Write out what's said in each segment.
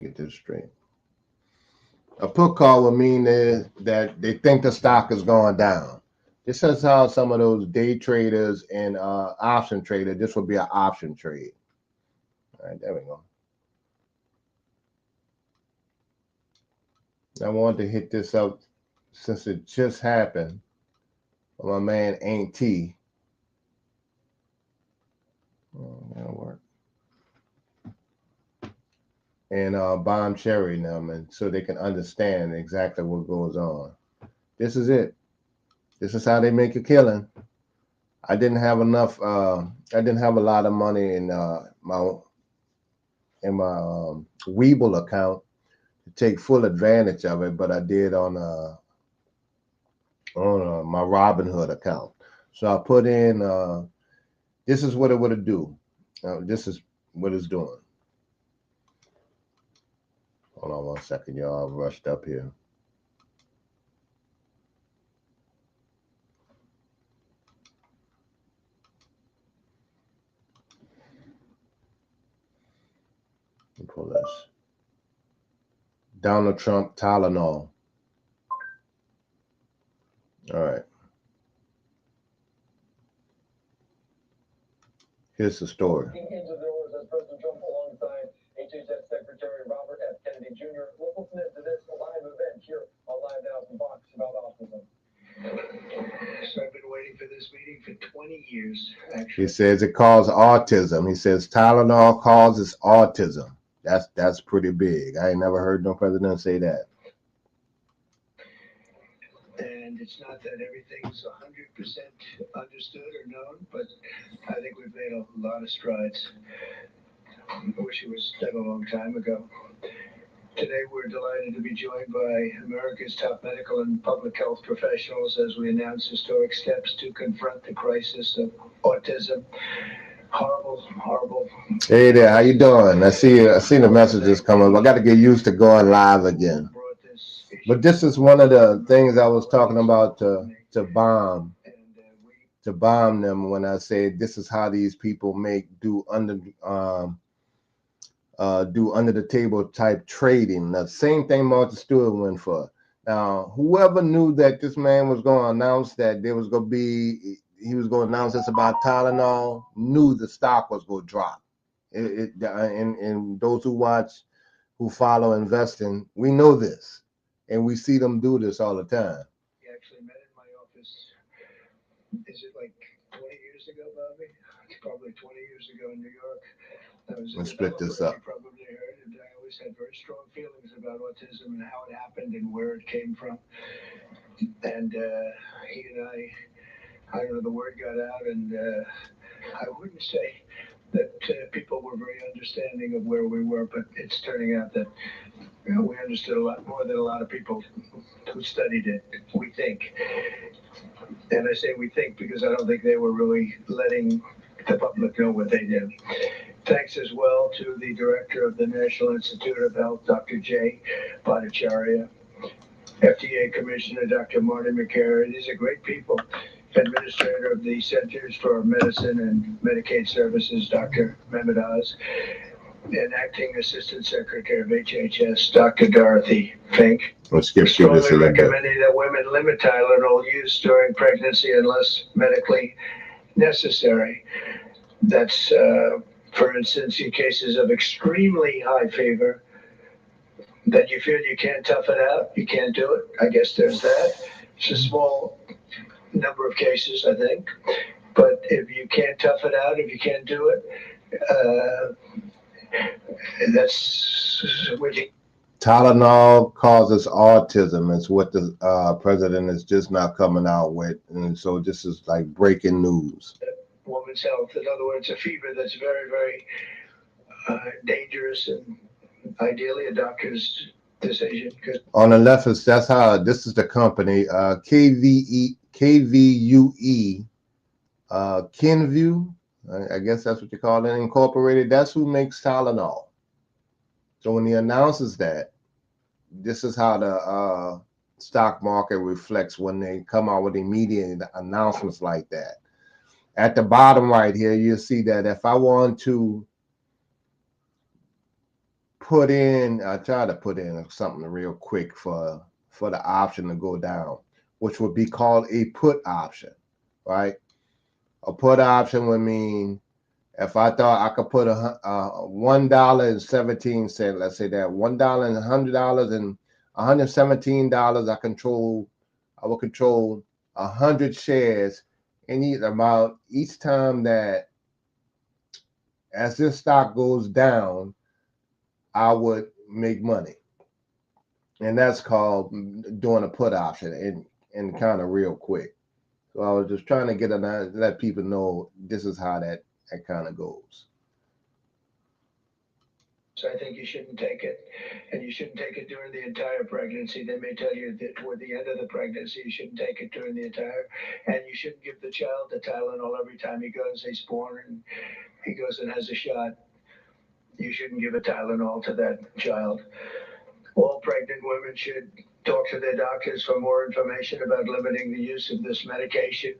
Get this straight. A put call would mean that they think the stock is going down. This is how some of those day traders and option traders, this would be an option trade. All right, there we go. I wanted to hit this up since it just happened. My man Ain't T. Oh, that'll work. And Bomb Cherry them, and so they can understand exactly what goes on. This is it. This is how they make a killing. I didn't have enough. I didn't have a lot of money in my Weeble account to take full advantage of it, but I did on my Robinhood account. So I put in. This is what it would do. This is what it's doing. Hold on 1 second, y'all. I rushed up here. Let me pull this. Donald Trump Tylenol. All right. Here's the story. Into the doors as President Trump alongside HHS Secretary Robert F. Kennedy Jr. Let's listen to this live event here on Live Now from Fox about autism. So I've been waiting for this meeting for 20 years, actually. He says it causes autism. He says Tylenol causes autism. That's pretty big. I ain't never heard no president say that. And it's not that everything's 100% understood or known, but I think we've made a lot of strides. I wish it was done a long time ago. Today, we're delighted to be joined by America's top medical and public health professionals as we announce historic steps to confront the crisis of autism. Horrible, horrible. Hey there, how you doing? I see the messages coming. I got to get used to going live again. But this is one of the things I was talking about to bomb them when I said this is how these people do under the table type trading. The same thing Martha Stewart went for. Now, whoever knew that this man was going to announce that he was going to announce this about Tylenol, knew the stock was going to drop. And those who follow investing, we know this, and we see them do this all the time. He actually met in my office. Is it like 20 years ago, Bobby? It's probably 20 years ago in New York. Let's split this up. You probably heard it. I always had very strong feelings about autism and how it happened and where it came from. And he and I don't know, the word got out, and I wouldn't say that people were very understanding of where we were, but it's turning out that we understood a lot more than a lot of people who studied it, we think. And I say we think because I don't think they were really letting the public know what they did. Thanks as well to the director of the National Institute of Health, Dr. Jay Bhattacharya, FDA Commissioner Dr. Marty McCarran. These are great people. Administrator of the Centers for Medicine and Medicaid Services, Dr. Mehmet Oz, and Acting Assistant Secretary of HHS, Dr. Dorothy Fink. Let's skip through this a little bit. Recommending that women limit Tylenol use during pregnancy unless medically necessary. That's, for instance, in cases of extremely high fever, that you feel you can't tough it out, you can't do it. I guess there's that. It's a small number of cases, I think. But if you can't tough it out, if you can't do it, that's what you. Tylenol causes autism. It's what the president is just not coming out with, and so this is like breaking news. Woman's health. In other words, a fever that's very, very dangerous, and ideally a doctor's decision. On the left is this is the company KVUE Kenvue. I guess that's what you call it, Incorporated. That's who makes Tylenol. So when he announces that, this is how the stock market reflects when they come out with immediate announcements like that. At the bottom right here, you'll see that if I want to I try to put in something real quick for the option to go down, which would be called a put option, right? A put option would mean if I thought I could put $1.17, let's say that $1 and $100 and $117, I will control 100 shares in each amount each time that as this stock goes down, I would make money. And that's called doing a put option and kind of real quick. So I was just trying to let people know this is how that kind of goes. So I think you shouldn't take it, and you shouldn't take it during the entire pregnancy. They may tell you that toward the end of the pregnancy, you shouldn't take it during the entire, and you shouldn't give the child the Tylenol every time he's born and he goes and has a shot. You shouldn't give a Tylenol to that child. All pregnant women should talk to their doctors for more information about limiting the use of this medication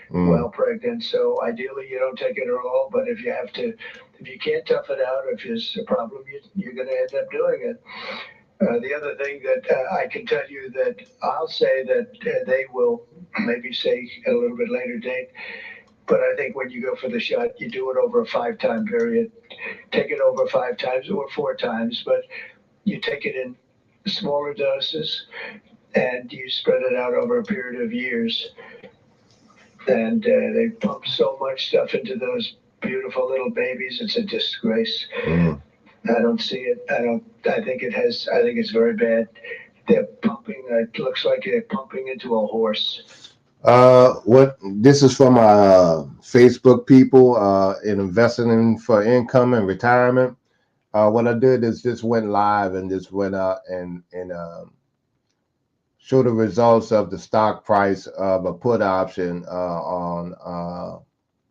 while pregnant. So ideally, you don't take it at all. But if you can't tough it out, if there's a problem, you're going to end up doing it. The other thing that I can tell you that I'll say that they will maybe say at a little bit later date, but I think when you go for the shot, you do it over a 5-time period. Take it over 5 times or 4 times, but you take it in smaller doses and you spread it out over a period of years. And they pump so much stuff into those beautiful little babies. It's a disgrace. I don't see it. I think it's very bad. They're pumping. It looks like they're pumping into a horse. What this is from Facebook people in investing in for income and retirement. What I did is just went live and just went out and show the results of the stock price of a put option on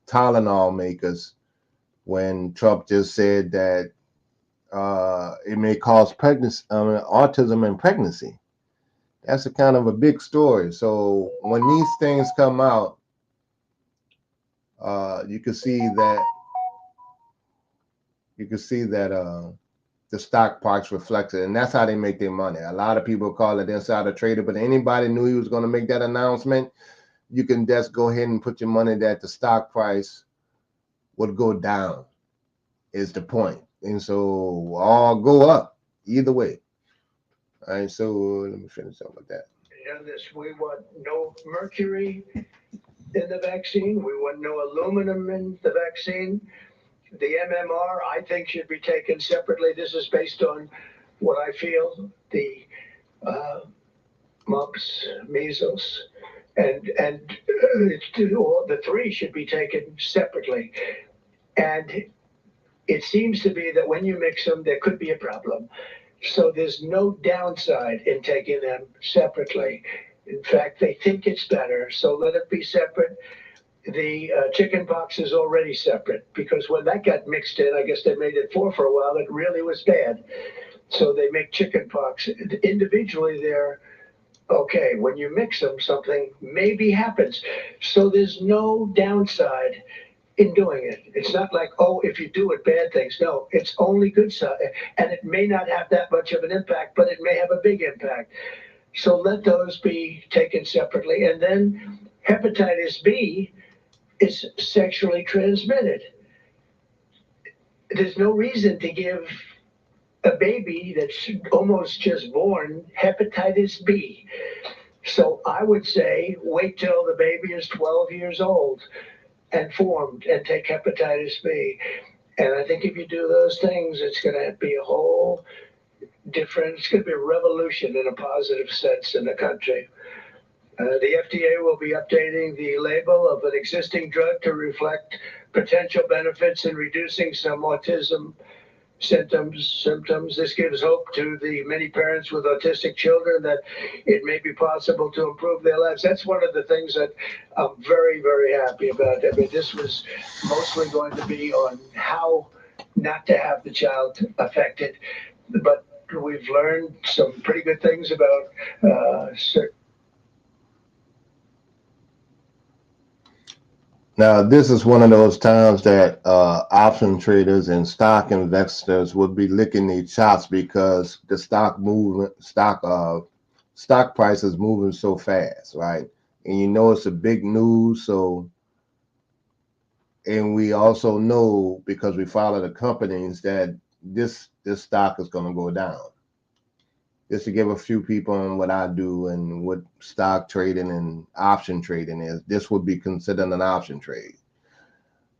Tylenol makers when Trump just said that it may cause pregnancy, autism in pregnancy. That's a kind of a big story. So when these things come out, you can see that the stock price reflected, and that's how they make their money. A lot of people call it insider trader, but anybody knew he was going to make that announcement, you can just go ahead and put your money that the stock price would go down. Is the point, and so all go up either way. All right, so let me finish up with that. We want no mercury in the vaccine. We want no aluminum in the vaccine. The MMR, I think, should be taken separately. This is based on what I feel the mumps, measles, and all the 3 should be taken separately. And it seems to be that when you mix them, there could be a problem. So there's no downside in taking them separately. In fact, they think it's better, so let it be separate. The chicken pox is already separate because when that got mixed in, I guess they made it 4 for a while. It really was bad. So they make chicken pox individually. They're okay. When you mix them, something maybe happens. So there's no downside in doing it. It's not like, oh, if you do it, bad things. No, it's only good side. And it may not have that much of an impact, but it may have a big impact. So let those be taken separately. And then hepatitis B is sexually transmitted. There's no reason to give a baby that's almost just born hepatitis B. So I would say wait till the baby is 12 years old and formed and take hepatitis B. And I think if you do those things, it's going to be a whole different, it's going to be a revolution in a positive sense in the country. The FDA will be updating the label of an existing drug to reflect potential benefits in reducing some autism symptoms. This gives hope to the many parents with autistic children that it may be possible to improve their lives. That's one of the things that I'm very, very happy about. I mean, this was mostly going to be on how not to have the child affected, but we've learned some pretty good things about certain. Now, this is one of those times that option traders and stock investors would be licking their chops because the stock price is moving so fast, right? And you know it's a big news, so and we also know because we follow the companies that this stock is going to go down. Just to give a few people on what I do and what stock trading and option trading is, this would be considered an option trade.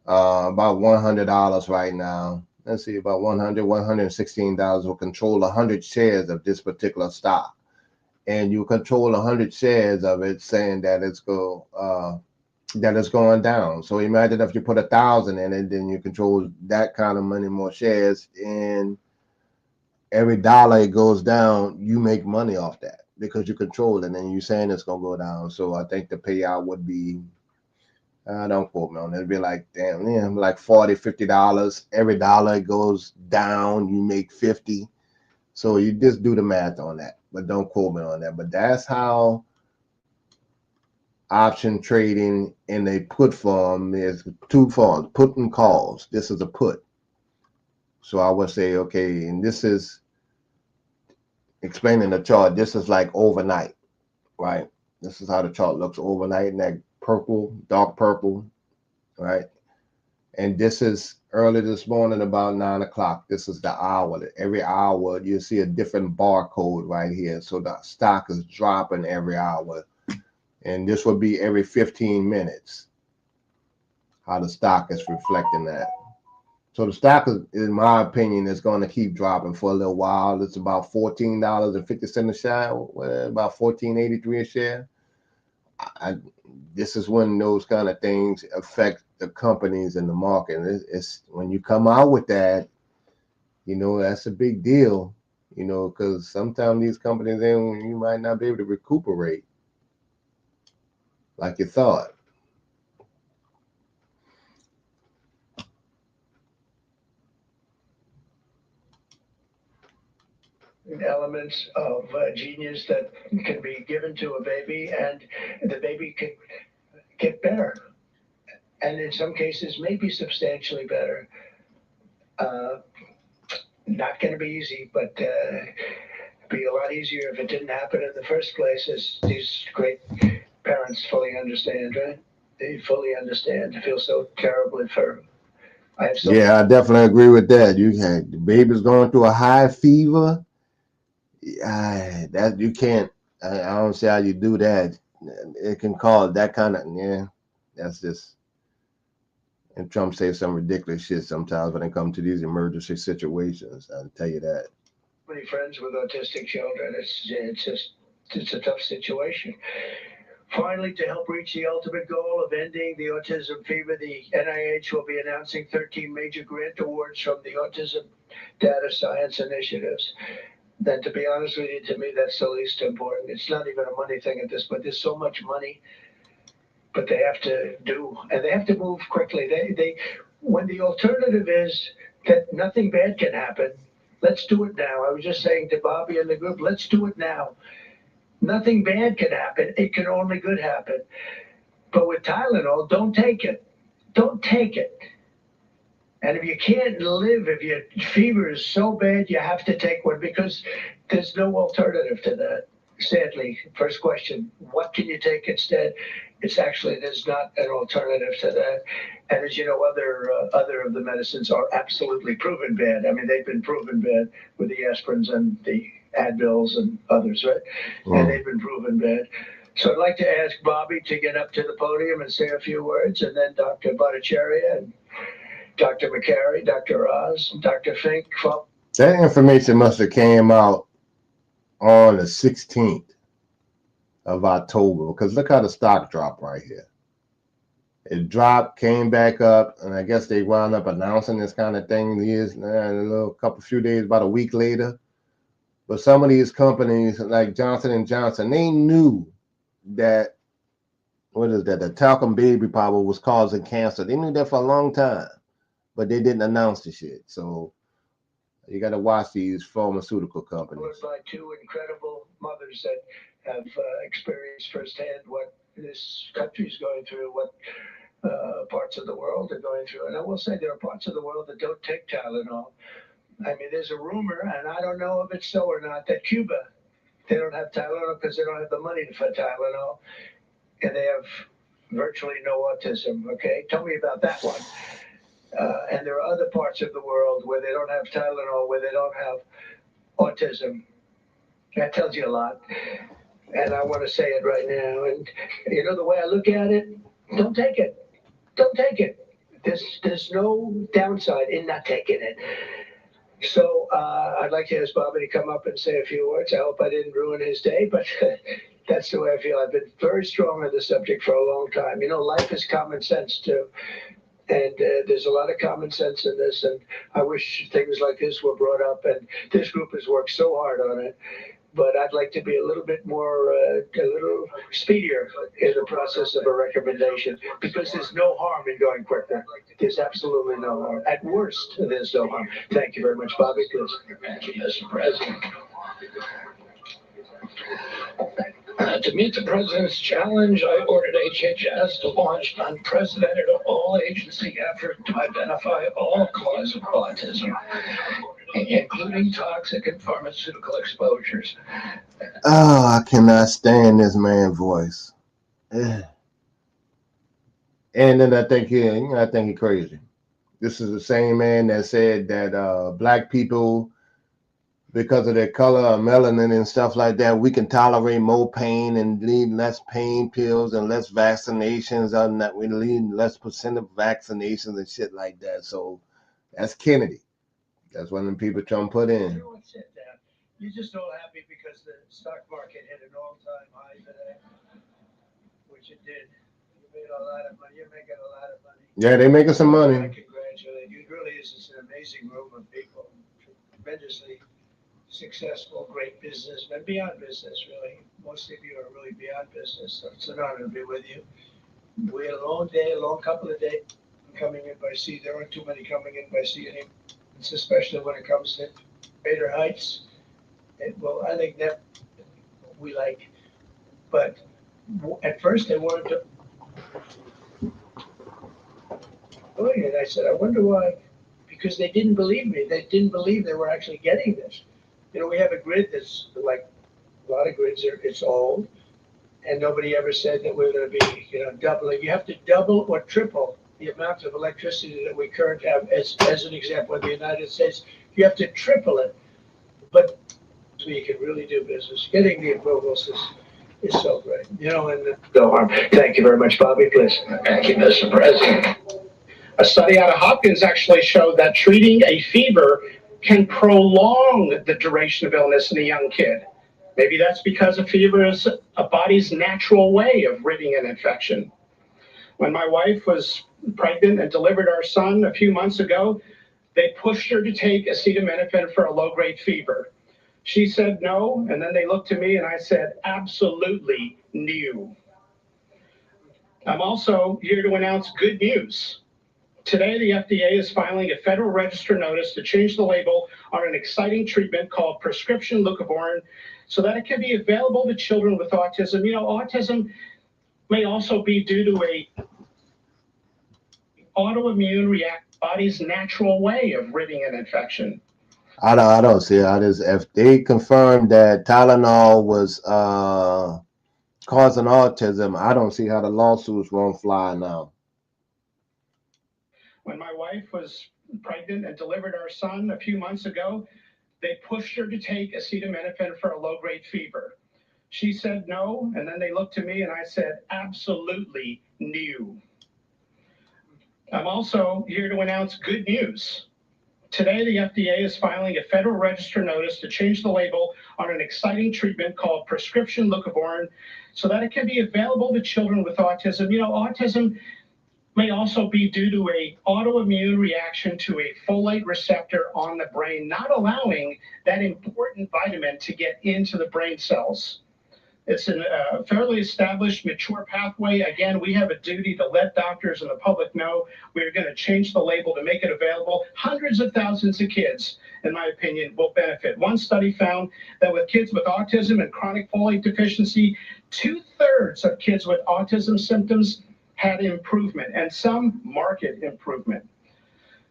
About $100 right now. Let's see, about $116 will control 100 shares of this particular stock. And you control 100 shares of it, saying that it's going down. So imagine if you put 1,000 in it, then you control that kind of money, more shares, and every dollar it goes down, you make money off that because you control it, and you're saying it's gonna go down. So I think the payout would be, don't quote me on it. It'd be like, damn, yeah, like $40, $50. Every dollar it goes down, you make 50. So you just do the math on that, but don't quote me on that. But that's how option trading in a put form is two forms, put and calls. This is a put. So I would say, okay, and this is explaining the chart. This is like overnight, right? This is how the chart looks overnight in that purple, dark purple, right? And this is early this morning about 9 o'clock. This is the hour. Every hour you see a different barcode right here. So the stock is dropping every hour. And this would be every 15 minutes, how the stock is reflecting that. So the stock, is, in my opinion, is going to keep dropping for a little while. It's about $14.50 a share, about 14.83 a share. I, this is when those kind of things affect the companies and the market. It's when you come out with that, that's a big deal. Because sometimes these companies, then you might not be able to recuperate like you thought. Elements of genius that can be given to a baby, and the baby can get better, and in some cases, maybe substantially better. Uh, Not going to be easy, but be a lot easier if it didn't happen in the first place, as these great parents fully understand, right? They fully understand. I feel so terribly for them. I have so Yeah, I definitely agree with that. You had the baby's going through a high fever. That you can't. I don't see how you do that. It can cause that kind of, yeah. That's just, and Trump says some ridiculous shit sometimes when it comes to these emergency situations. I'll tell you that. many friends with autistic children. It's a tough situation. Finally, to help reach the ultimate goal of ending the autism fever, the NIH will be announcing 13 major grant awards from the Autism Data Science Initiatives. Then, to be honest with you, to me, that's the least important. It's not even a money thing at this point. There's so much money, but they have to do, and they have to move quickly. When the alternative is that nothing bad can happen, let's do it now. I was just saying to Bobby in the group, let's do it now. Nothing bad can happen. It can only good happen. But with Tylenol, don't take it. Don't take it. And if you can't live, if your fever is so bad, you have to take one because there's no alternative to that. Sadly, first question, what can you take instead? It's actually, there's not an alternative to that. And as you know, other of the medicines are absolutely proven bad. I mean, they've been proven bad with the aspirins and the Advils and others, right? And Mm. they've been proven bad. So I'd like to ask Bobby to get up to the podium and say a few words, and then Dr. Bhattacharya and Dr. McCary, Dr. Oz, Dr. Fink. That information must have came out on the 16th of October because look how the stock dropped right here. It dropped, came back up, and I guess they wound up announcing this kind of thing years, a little couple few days, about a week later. But some of these companies like Johnson and Johnson, they knew that what is that? The talcum baby powder was causing cancer. They knew that for a long time, but they didn't announce the shit. So you got to watch these pharmaceutical companies. By two incredible mothers that have experienced firsthand what this country's going through, what parts of the world are going through. And I will say there are parts of the world that don't take Tylenol. I mean, there's a rumor, and I don't know if it's so or not, that Cuba, they don't have Tylenol because they don't have the money for Tylenol, and they have virtually no autism. Okay, tell me about that one. And there are other parts of the world where they don't have Tylenol, where they don't have autism. That tells you a lot. And I want to say it right now. And you know the way I look at it, don't take it. Don't take it. There's no downside in not taking it. So I'd like to ask Bobby to come up and say a few words. I hope I didn't ruin his day, but that's the way I feel. I've been very strong on the subject for a long time. You know, life is common sense too. And there's a lot of common sense in this, and I wish things like this were brought up. And this group has worked so hard on it, but I'd like to be a little bit more, a little speedier in the process of a recommendation, because there's no harm in going quicker. There's absolutely no harm. At worst, there's no harm. Thank you very much, Bobby. Please. Thank you, Mr. President. To meet the President's challenge, I ordered HHS to launch an unprecedented all-agency effort to identify all causes of autism, including toxic and pharmaceutical exposures. Oh, I cannot stand this man's voice. Ugh. And then I think he crazy. This is the same man that said that black people, because of their color or melanin and stuff like that, we can tolerate more pain and need less pain pills and less vaccinations, and that we need less percent of vaccinations and shit like that. So that's Kennedy. That's one of the people Trump put in. You know what's it, Dan? You're just all happy because the stock market hit an all-time high today, which it did. You made a lot of money. You're making a lot of money. Yeah, they making some I money. congratulate you. It really is just an amazing group of people, tremendously successful, great businessmen, beyond business, really. Most of you are really beyond business, so it's an honor to be with you. We had a long day, a long couple of days coming in by sea. There aren't too many coming in by sea anymore. It's especially when it comes to greater heights. Well, I think that we like, but at first they wanted to doing it. I said, I wonder why, because they didn't believe me. They didn't believe they were actually getting this. You know, we have a grid that's like a lot of grids it's old, and nobody ever said that we're going to be, doubling. You have to double or triple the amount of electricity that we currently have. As an example, in the United States, you have to triple it. But so you can really do business. Getting the approvals is so great. And no harm. Thank you very much, Bobby. Please. Thank you, Mr. President. A study out of Hopkins actually showed that treating a fever can prolong the duration of illness in a young kid. Maybe that's because a fever is a body's natural way of ridding an infection. When my wife was pregnant and delivered our son a few months ago, they pushed her to take acetaminophen for a low-grade fever. She said no, and then they looked to me and I said, absolutely no. I'm also here to announce good news. Today, the FDA is filing a Federal Register notice to change the label on an exciting treatment called prescription leucovorin so that it can be available to children with autism. Autism may also be due to a autoimmune body's natural way of ridding an infection. I don't see how this. If they confirmed that Tylenol was causing autism, I don't see how the lawsuits won't fly now. When my wife was pregnant and delivered our son a few months ago, they pushed her to take acetaminophen for a low-grade fever. She said no, and then they looked to me and I said, absolutely no. I'm also here to announce good news. Today, the FDA is filing a Federal Register notice to change the label on an exciting treatment called prescription leucovorin so that it can be available to children with autism. Autism may also be due to a autoimmune reaction to a folate receptor on the brain, not allowing that important vitamin to get into the brain cells. It's a fairly established, mature pathway. Again, we have a duty to let doctors and the public know we're going to change the label to make it available. Hundreds of thousands of kids, in my opinion, will benefit. One study found that with kids with autism and chronic folate deficiency, 2/3 of kids with autism symptoms had improvement and some market improvement.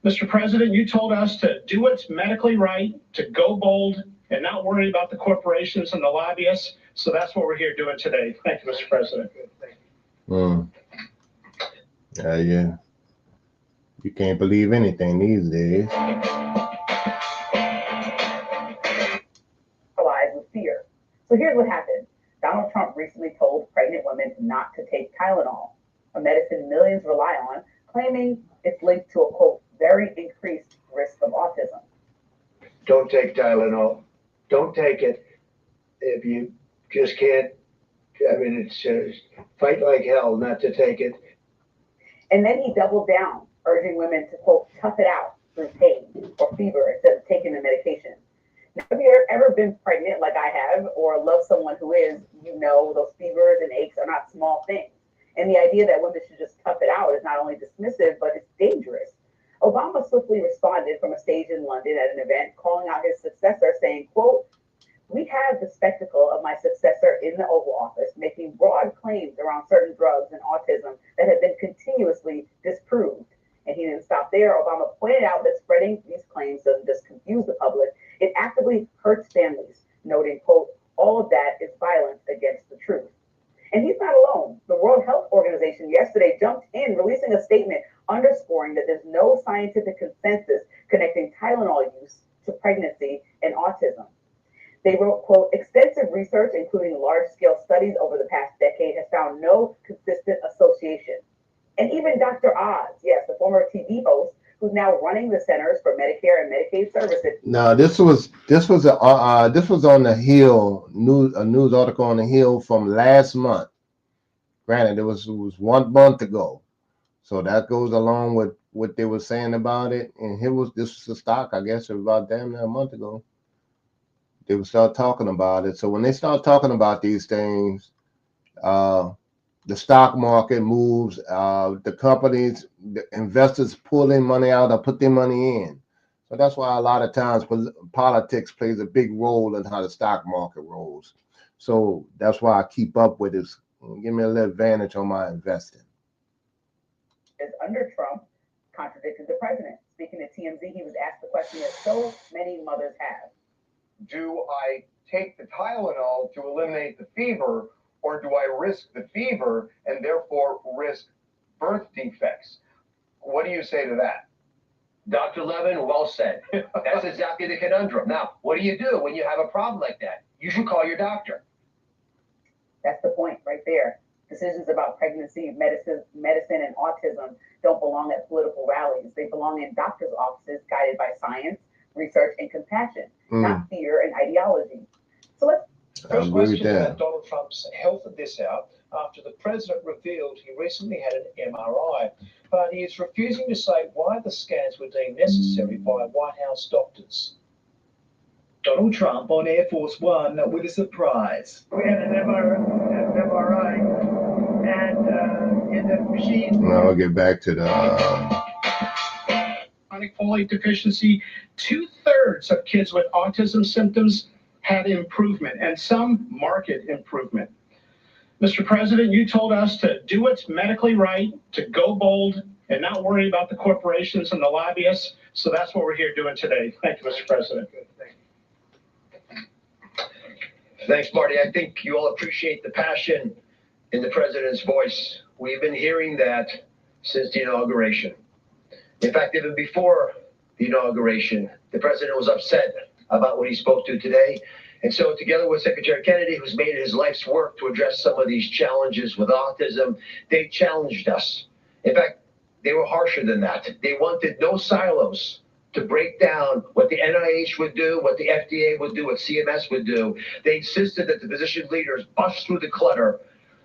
Mr. President, you told us to do what's medically right, to go bold, and not worry about the corporations and the lobbyists. So that's what we're here doing today. Thank you, Mr. President. Yeah. You can't believe anything these days. With fear. So here's what happened. Donald Trump recently told pregnant women not to take Tylenol, a medicine millions rely on, claiming it's linked to a, quote, very increased risk of autism. Don't take Tylenol. Don't take it. If you just can't, I mean, it's fight like hell not to take it. And then he doubled down, urging women to, quote, tough it out through pain or fever instead of taking the medication. Now, have you ever been pregnant like I have, or love someone who is, you know, those fevers and aches are not small things. And the idea that women should just tough it out is not only dismissive, but it's dangerous. Obama swiftly responded from a stage in London at an event, calling out his successor, saying, quote, we have the spectacle of my successor in the Oval Office making broad claims around certain drugs and autism that have been continuously disproved. And he didn't stop there. Obama pointed out that spreading these claims doesn't just confuse the public, it actively hurts families, noting, quote, all of that is violence against the truth. And he's not alone. The World Health Organization yesterday jumped in, releasing a statement underscoring that there's no scientific consensus connecting Tylenol use to pregnancy and autism. They wrote, quote, extensive research, including large-scale studies over the past decade, has found no consistent association. And even Dr. Oz, yes, the former TV host, who's now running the Centers for Medicare and Medicaid Services. No, this was on the Hill a news article on the Hill from last month. Granted, it was 1 month ago, so that goes along with what they were saying about it. And this was a stock, I guess, it was about damn near a month ago. They would start talking about it. So when they start talking about these things, the stock market moves, the companies, the investors pull their money out or put their money in. So that's why a lot of times politics plays a big role in how the stock market rolls. So that's why I keep up with this. Give me a little advantage on my investing. Under Trump, contradicted the president. Speaking to TMZ, he was asked the question that so many mothers have. Do I take the Tylenol to eliminate the fever, or do I risk the fever and therefore risk birth defects? What do you say to that? Dr. Levin, well said. That's exactly the conundrum. Now, what do you do when you have a problem like that? You should call your doctor. That's the point right there. Decisions about pregnancy, medicine, and autism don't belong at political rallies. They belong in doctors' offices guided by science, research, and compassion, not fear and ideology. So let's First question about Donald Trump's health of this hour. After the president revealed he recently had an MRI, but he is refusing to say why the scans were deemed necessary by White House doctors. Donald Trump on Air Force One with a surprise. We had an MRI, and in the machine. Well, I'll get back to the Chronic folate deficiency, 2/3 of kids with autism symptoms had improvement and some market improvement. Mr. President, you told us to do what's medically right, to go bold, and not worry about the corporations and the lobbyists. So that's what we're here doing today. Thank you, Mr. President. Thanks, Marty. I think you all appreciate the passion in the president's voice. We've been hearing that since the inauguration. In fact, even before the inauguration, the president was upset about what he spoke to today. And so together with Secretary Kennedy, who's made it his life's work to address some of these challenges with autism, they challenged us. In fact, they were harsher than that. They wanted no silos to break down what the NIH would do, what the FDA would do, what CMS would do. They insisted that the physician leaders bust through the clutter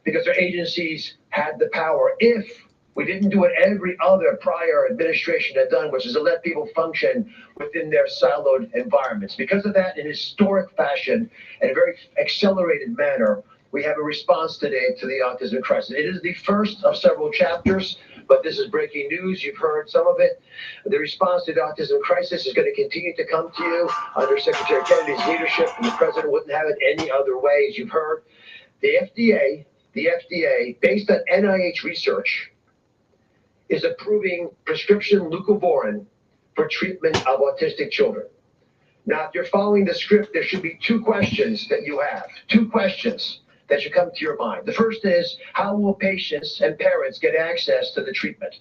because their agencies had the power. If we didn't do what every other prior administration had done, which is to let people function within their siloed environments. Because of that, in historic fashion, in a very accelerated manner, we have a response today to the autism crisis. It is the first of several chapters, but this is breaking news. You've heard some of it. The response to the autism crisis is going to continue to come to you under Secretary Kennedy's leadership, and the president wouldn't have it any other way, as you've heard. The FDA, based on NIH research, is approving prescription leucovorin for treatment of autistic children. Now, if you're following the script, there should be two questions that you have, two questions that should come to your mind. The first is, how will patients and parents get access to the treatment?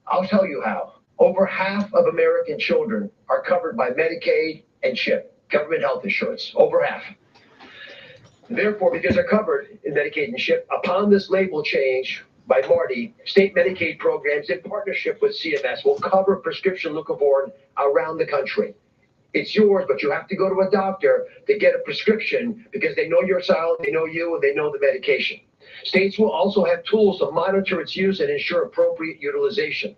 I'll tell you how. Over half of American children are covered by Medicaid and CHIP, government health insurance, over half. Therefore, because they're covered in Medicaid and CHIP, upon this label change by Marty, state Medicaid programs in partnership with CMS will cover prescription leucovorin around the country. It's yours, but you have to go to a doctor to get a prescription because they know your child, they know you, and they know the medication. States will also have tools to monitor its use and ensure appropriate utilization.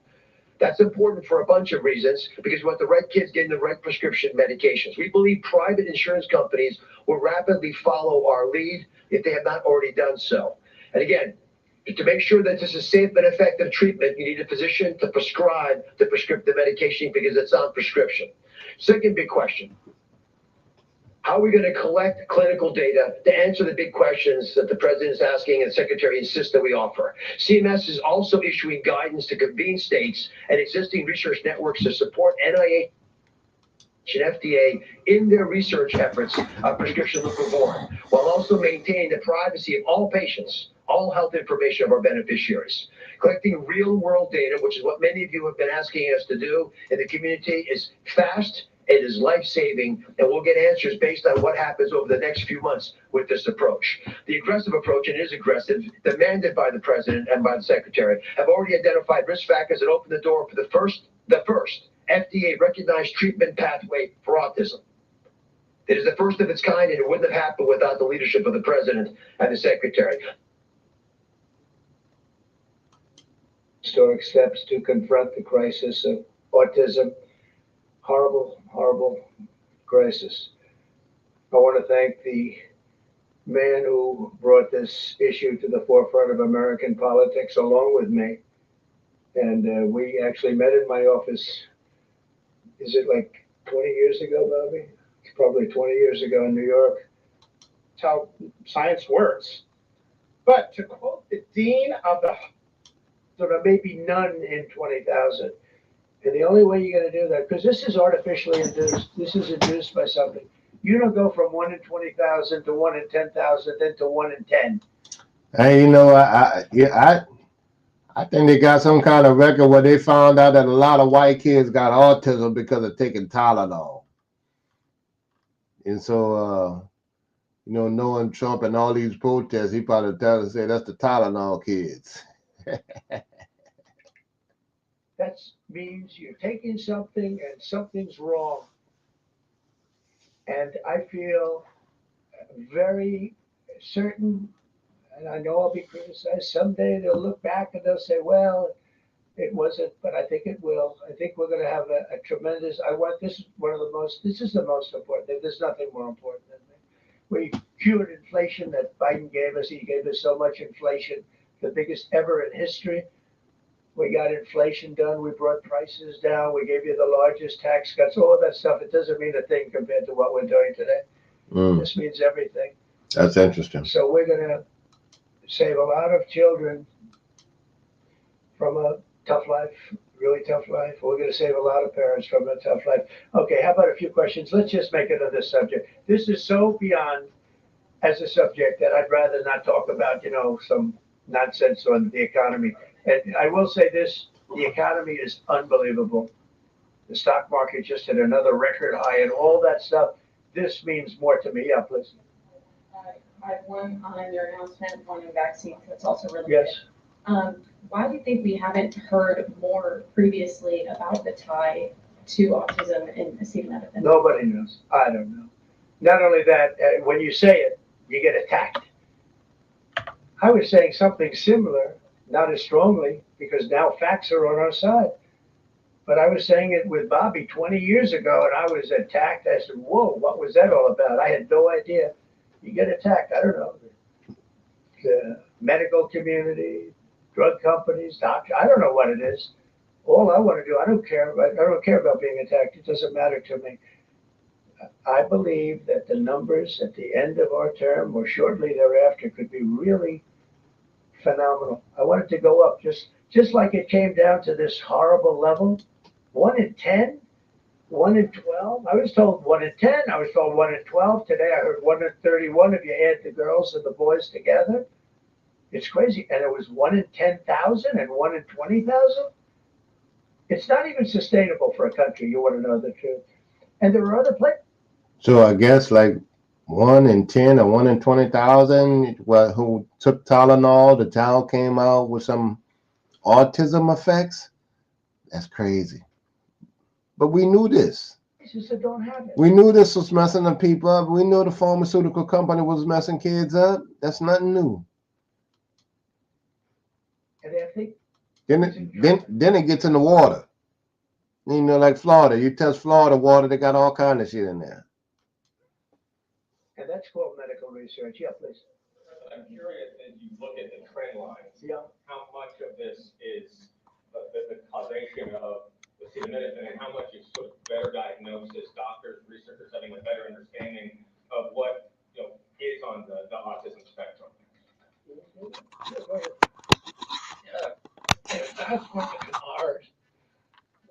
That's important for a bunch of reasons because we want the right kids getting the right prescription medications. We believe private insurance companies will rapidly follow our lead if they have not already done so. And again, to make sure that this is safe and effective treatment, you need a physician to prescribe the medication because it's on prescription. Second big question. How are we going to collect clinical data to answer the big questions that the president is asking and the secretary insists that we offer? CMS is also issuing guidance to convene states and existing research networks to support NIH and FDA in their research efforts of prescription leucovorin, while also maintaining the privacy of all patients, all health information of our beneficiaries. Collecting real-world data, which is what many of you have been asking us to do in the community, is fast, it is life-saving, and we'll get answers based on what happens over the next few months with this approach. The aggressive approach, and it is aggressive, demanded by the president and by the secretary, have already identified risk factors and opened the door for the first FDA-recognized treatment pathway for autism. It is the first of its kind, and it wouldn't have happened without the leadership of the president and the secretary. Historic steps to confront the crisis of autism. Horrible, horrible crisis. I want to thank the man who brought this issue to the forefront of American politics along with me. And we actually met in my office, is it like 20 years ago, Bobby? It's probably 20 years ago in New York. That's how science works. But to quote the dean of the, There may be none in 20,000. And the only way you're going to do that, because this is artificially induced, this is induced by something. You don't go from 1 in 20,000 to 1 in 10,000, then to 1 in 10. And you know, I think they got some kind of record where they found out that a lot of white kids got autism because of taking Tylenol. And so, you know, knowing Trump and all these protests, he probably say that's the Tylenol kids. That means you're taking something and something's wrong. And I feel very certain, and I know I'll be criticized. Someday they'll look back and they'll say, well, it wasn't, but I think it will. I think we're going to have a tremendous, this is the most important. There's nothing more important than that. We cured inflation that Biden gave us. He gave us so much inflation, the biggest ever in history. We got inflation done. We brought prices down. We gave you the largest tax cuts, all of that stuff. It doesn't mean a thing compared to what we're doing today. This means everything. That's interesting. So we're going to save a lot of children from a tough life, really tough life. We're going to save a lot of parents from a tough life. Okay, how about a few questions? Let's just make it another subject. This is so beyond as a subject that I'd rather not talk about, some nonsense on the economy. And I will say this, the economy is unbelievable. The stock market just hit another record high and all that stuff. This means more to me. Yeah, please. I have one on your announcement, one on vaccines that's also related. Yes. Why do you think we haven't heard more previously about the tie to autism and acetaminophen? Nobody knows. I don't know. Not only that, when you say it, you get attacked. I was saying something similar, not as strongly, because now facts are on our side. But I was saying it with Bobby 20 years ago, and I was attacked. I said, whoa, what was that all about? I had no idea. You get attacked. I don't know. The medical community, drug companies, doctors, I don't know what it is. All I want to do, I don't care about being attacked. It doesn't matter to me. I believe that the numbers at the end of our term or shortly thereafter could be really phenomenal. I want it to go up just like it came down to this horrible level. 1 in 10, 1 in 12. I was told 1 in 10. I was told 1 in 12. Today I heard 1 in 31 if you add the girls and the boys together. It's crazy. And it was 1 in 10,000 and 1 in 20,000. It's not even sustainable for a country. You want to know the truth. And there are other places. So I guess like 1 in 10 or 1 in 20,000 who took Tylenol, the child came out with some autism effects. That's crazy. But we knew this. That don't have it. We knew this was messing the people up. We knew the pharmaceutical company was messing kids up. That's nothing new. And I think then it gets in the water. You know, like Florida. You test Florida water, they got all kind of shit in there. And that's called medical research. Yeah, please. I'm curious, as you look at the trend lines, how much of this is the causation of acetaminophen and how much is sort of better diagnosis, doctors, researchers having a better understanding of what is on the autism spectrum? That's one of the ours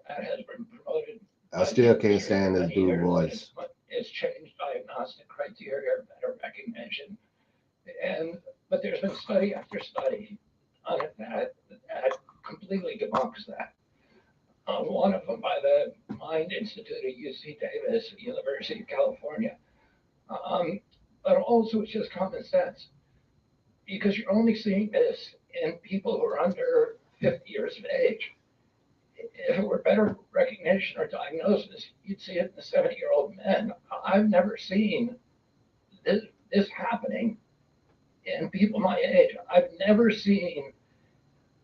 that has been promoted. I still can't stand this dude voice. It's changed diagnostic criteria, better recognition, but there's been study after study on it that completely debunks that. One of them by the Mind Institute at UC Davis, University of California. But also it's just common sense because you're only seeing this in people who are under 50 years of age. If it were better recognition or diagnosis, you'd see it in the 70-year-old men. I've never seen this happening in people my age. I've never seen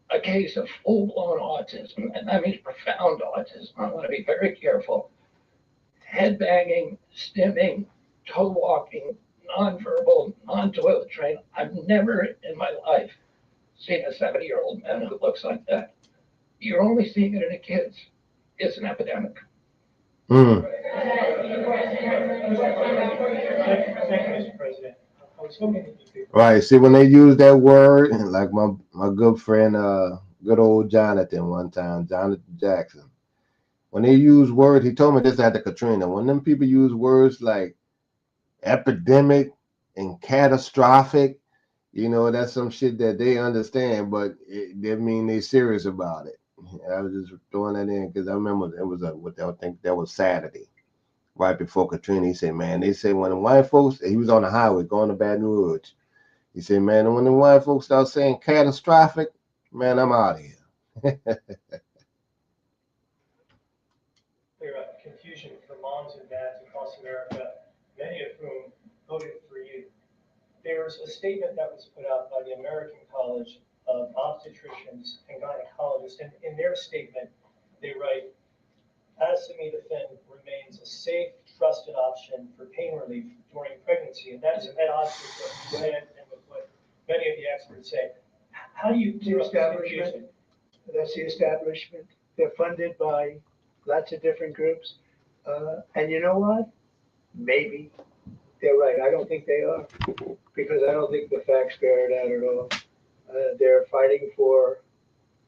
a case of full-blown autism, and that means profound autism. I want to be very careful. Head banging, stimming, toe walking, nonverbal, non-toilet trained. I've never in my life seen a 70-year-old man who looks like that. You're only seeing it in the kids. It's an epidemic. Thank you, Mr. President. I was hoping that you could. Right. See, when they use that word, like my good friend, good old Jonathan one time, Jonathan Jackson, when they use words, he told me this after Katrina. When them people use words like epidemic and catastrophic, that's some shit that they understand, but they mean they serious about it. I was just throwing that in because I remember it was I think that was Saturday, right before Katrina. He said, man, they say when the white folks, he was on the highway going to Baton Rouge. He said, man, when the white folks start saying catastrophic, man, I'm out of here. Clear up confusion for moms and dads across America, many of whom voted for you. There's a statement that was put out by the American College of Obstetricians and Gynecologists, and in their statement, they write, acetaminophen remains a safe, trusted option for pain relief during pregnancy, and that's at odds with what you said and with what many of the experts say. How do you The establishment? That's the establishment. They're funded by lots of different groups. And you know what? Maybe they're right. I don't think they are because I don't think the facts bear it out at all. They're fighting for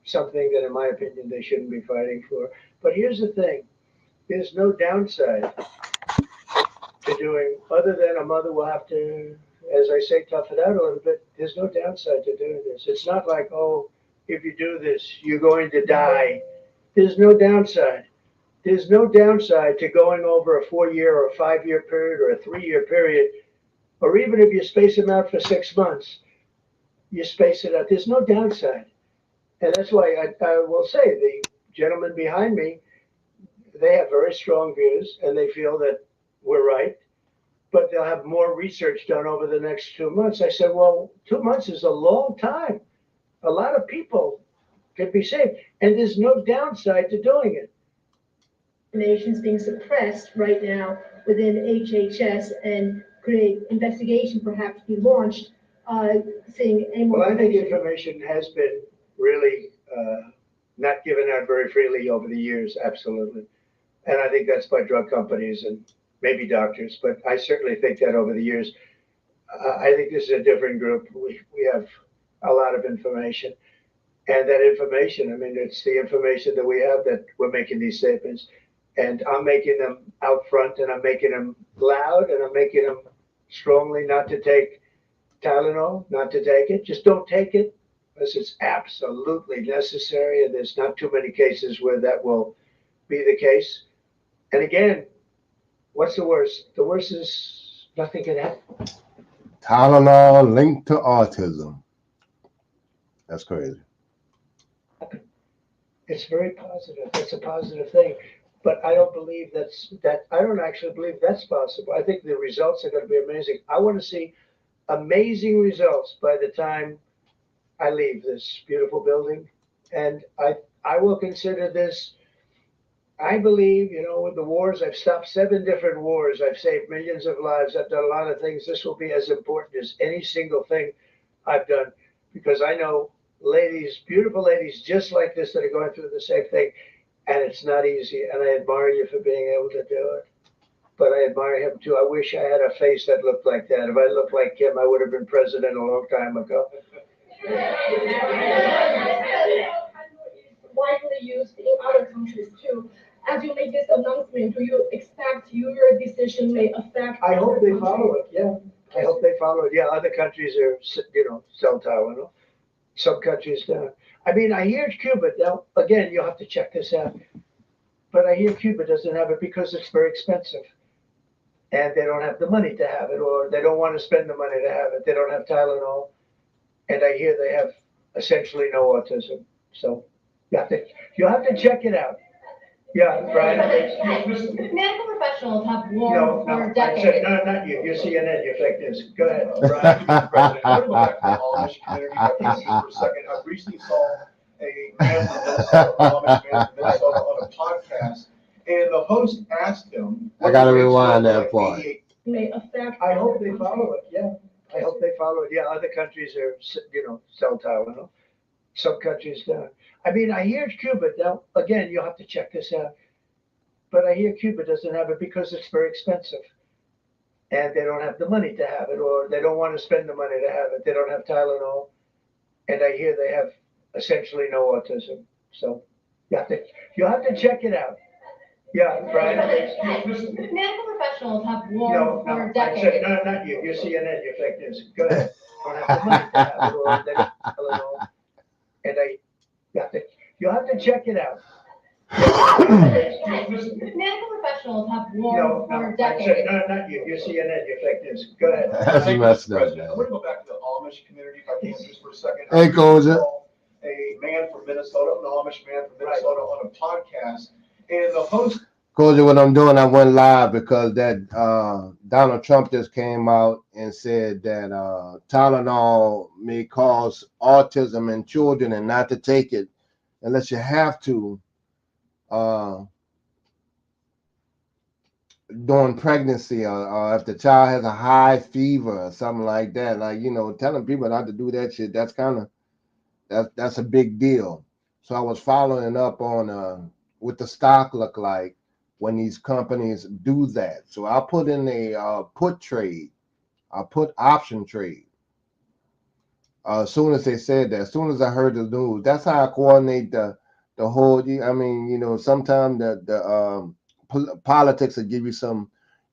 something that, in my opinion, they shouldn't be fighting for. But here's the thing. There's no downside to doing, other than a mother will have to, as I say, tough it out a little bit. There's no downside to doing this. It's not like, oh, if you do this, you're going to die. There's no downside. There's no downside to going over a 4-year or a 5-year period or a 3-year period, or even if you space them out for 6 months, you space it out. There's no downside. And that's why I will say the gentleman behind me, they have very strong views and they feel that we're right, but they'll have more research done over the next 2 months. I said, well, 2 months is a long time. A lot of people can be saved, and there's no downside to doing it. Information's being suppressed right now within HHS, and could an investigation perhaps be launched, seeing any more? Well, I think information has been really not given out very freely over the years, absolutely. And I think that's by drug companies and maybe doctors, but I certainly think that over the years. I think this is a different group. We have a lot of information. And that information, I mean, it's the information that we have that we're making these statements. And I'm making them out front, and I'm making them loud, and I'm making them strongly not to take Tylenol, not to take it. Just don't take it unless it's absolutely necessary. And there's not too many cases where that will be the case. And again, what's the worst? The worst is nothing can happen. Tylenol linked to autism. That's crazy. It's very positive. It's a positive thing. But I don't believe I don't actually believe that's possible. I think the results are going to be amazing. I want to see amazing results by the time I leave this beautiful building. And I will consider this, I believe, with the wars, I've stopped 7 different wars. I've saved millions of lives. I've done a lot of things. This will be as important as any single thing I've done, because I know ladies, beautiful ladies just like this that are going through the same thing. And it's not easy. And I admire you for being able to do it. But I admire him too. I wish I had a face that looked like that. If I looked like him, I would have been president a long time ago. Widely used in other countries too. As you make this announcement, do you expect your decision may affect? I hope they follow it. Yeah, I hope they follow it. Yeah, other countries are, sell Tylenol. Some countries don't. I mean, I hear Cuba. Now, again, you'll have to check this out. But I hear Cuba doesn't have it because it's very expensive. And they don't have the money to have it, or they don't want to spend the money to have it. They don't have Tylenol. And I hear they have essentially no autism. So you'll have to check it out. Yeah, right. Medical professionals have warned No, for I decades. said, no, not you. You're CNN. You're fake news. Go ahead. Brian, Mr. President, I want to go back to the Amish community just for a second. I recently saw a man from Minnesota, Amish man from Minnesota, on a podcast, and the host asked him. I gotta rewind that part. May affect. I hope they follow it. Yeah, I hope they follow it. Yeah, other countries are, sell Tylenol. Some countries don't. I mean, I hear Cuba. Now, again, you'll have to check this out. But I hear Cuba doesn't have it because it's very expensive. And they don't have the money to have it, or they don't want to spend the money to have it. They don't have Tylenol. And I hear they have essentially no autism. So you'll have to check it out. Yeah, right. Medical professionals have warned for I decades. said, no, not you. You're CNN. You're fake news. Go ahead. Don't have the money to have it, or they don't have Tylenol. And you'll have to check it out. Medical professionals have warned for I decades. said, no, not you. You're CNN. You're fake news. Go ahead. That's messed up, President, I man. want to go back to the Amish community if I can just for a second. Hey, Koja. A man from Minnesota, an Amish man from Minnesota, on a podcast, and the host. Koja, what I'm doing, I went live because that Donald Trump just came out and said that Tylenol may cause autism in children and not to take it unless you have to during pregnancy, or if the child has a high fever or something like that. Like, telling people not to do that shit, that's that's a big deal. So I was following up on what the stock look like when these companies do that. So I put in a put trade, I put option trade. As soon as they said that, as soon as I heard the news, that's how I coordinate the whole. I mean, sometimes the politics will give you some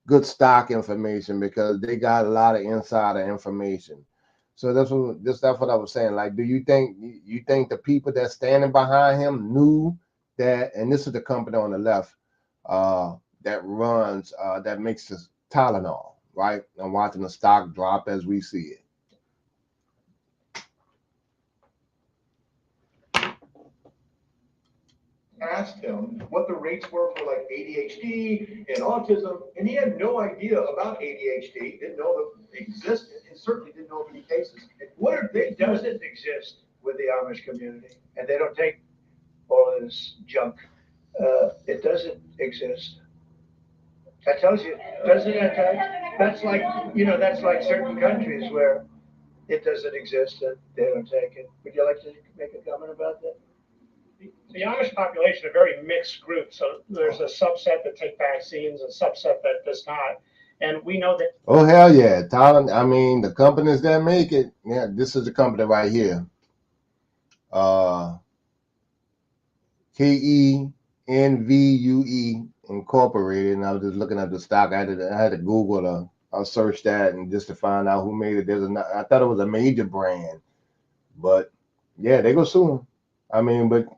good stock information because they got a lot of insider information. So that's what I was saying. Like, do you think the people that's standing behind him knew that? And this is the company on the left that runs that makes the Tylenol, right? I'm watching the stock drop as we see it. Asked him what the rates were for like ADHD and autism, and he had no idea about ADHD, didn't know that it existed, and certainly didn't know of any cases. What are they It doesn't exist with the Amish community, and they don't take all of this junk. It doesn't exist. That tells you, doesn't that tell you? That's like certain countries where it doesn't exist and they don't take it. Would you like to make a comment about that? The Amish population are a very mixed group. So there's a subset that take vaccines, a subset that does not. And we know that. Oh, hell yeah. Tylenol, I mean, the companies that make it, yeah, this is the company right here. KENVUE Incorporated. And I was just looking at the stock. I had to Google I'll search that and just to find out who made it. I thought it was a major brand. But yeah, they go sue them. I mean, but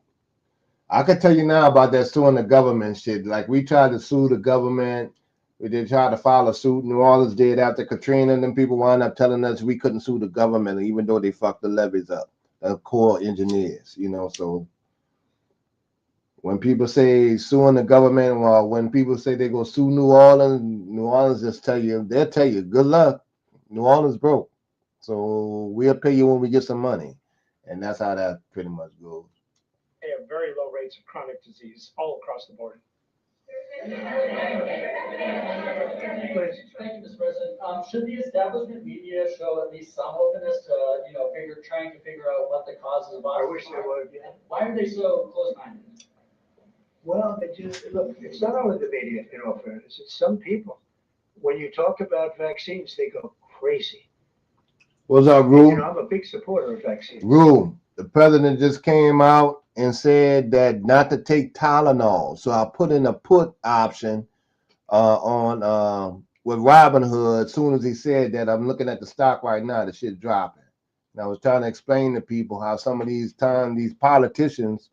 I could tell you now about that suing the government shit. Like we tried to sue the government. We did try to file a suit. New Orleans did after Katrina, and then people wound up telling us we couldn't sue the government, even though they fucked the levees up, the Corps engineers, So when people say suing the government, well, when people say they go sue New Orleans just they'll tell you, good luck. New Orleans broke. So we'll pay you when we get some money. And that's how that pretty much goes. They have very low rates of chronic disease all across the board. Thank you, Mr. President. Should the establishment media show at least some openness to, trying to figure out what the causes of autism? I wish they would. Yeah. Why are they so close-minded? Well, look, it's not only the media, in all fairness, it's some people. When you talk about vaccines, they go crazy. What's up, Rue? I'm a big supporter of vaccines. Rue, the president just came out and said that not to take Tylenol. So I put in a put option on with Robinhood. As soon as he said that, I'm looking at the stock right now. The shit dropping. And I was trying to explain to people how some of these politicians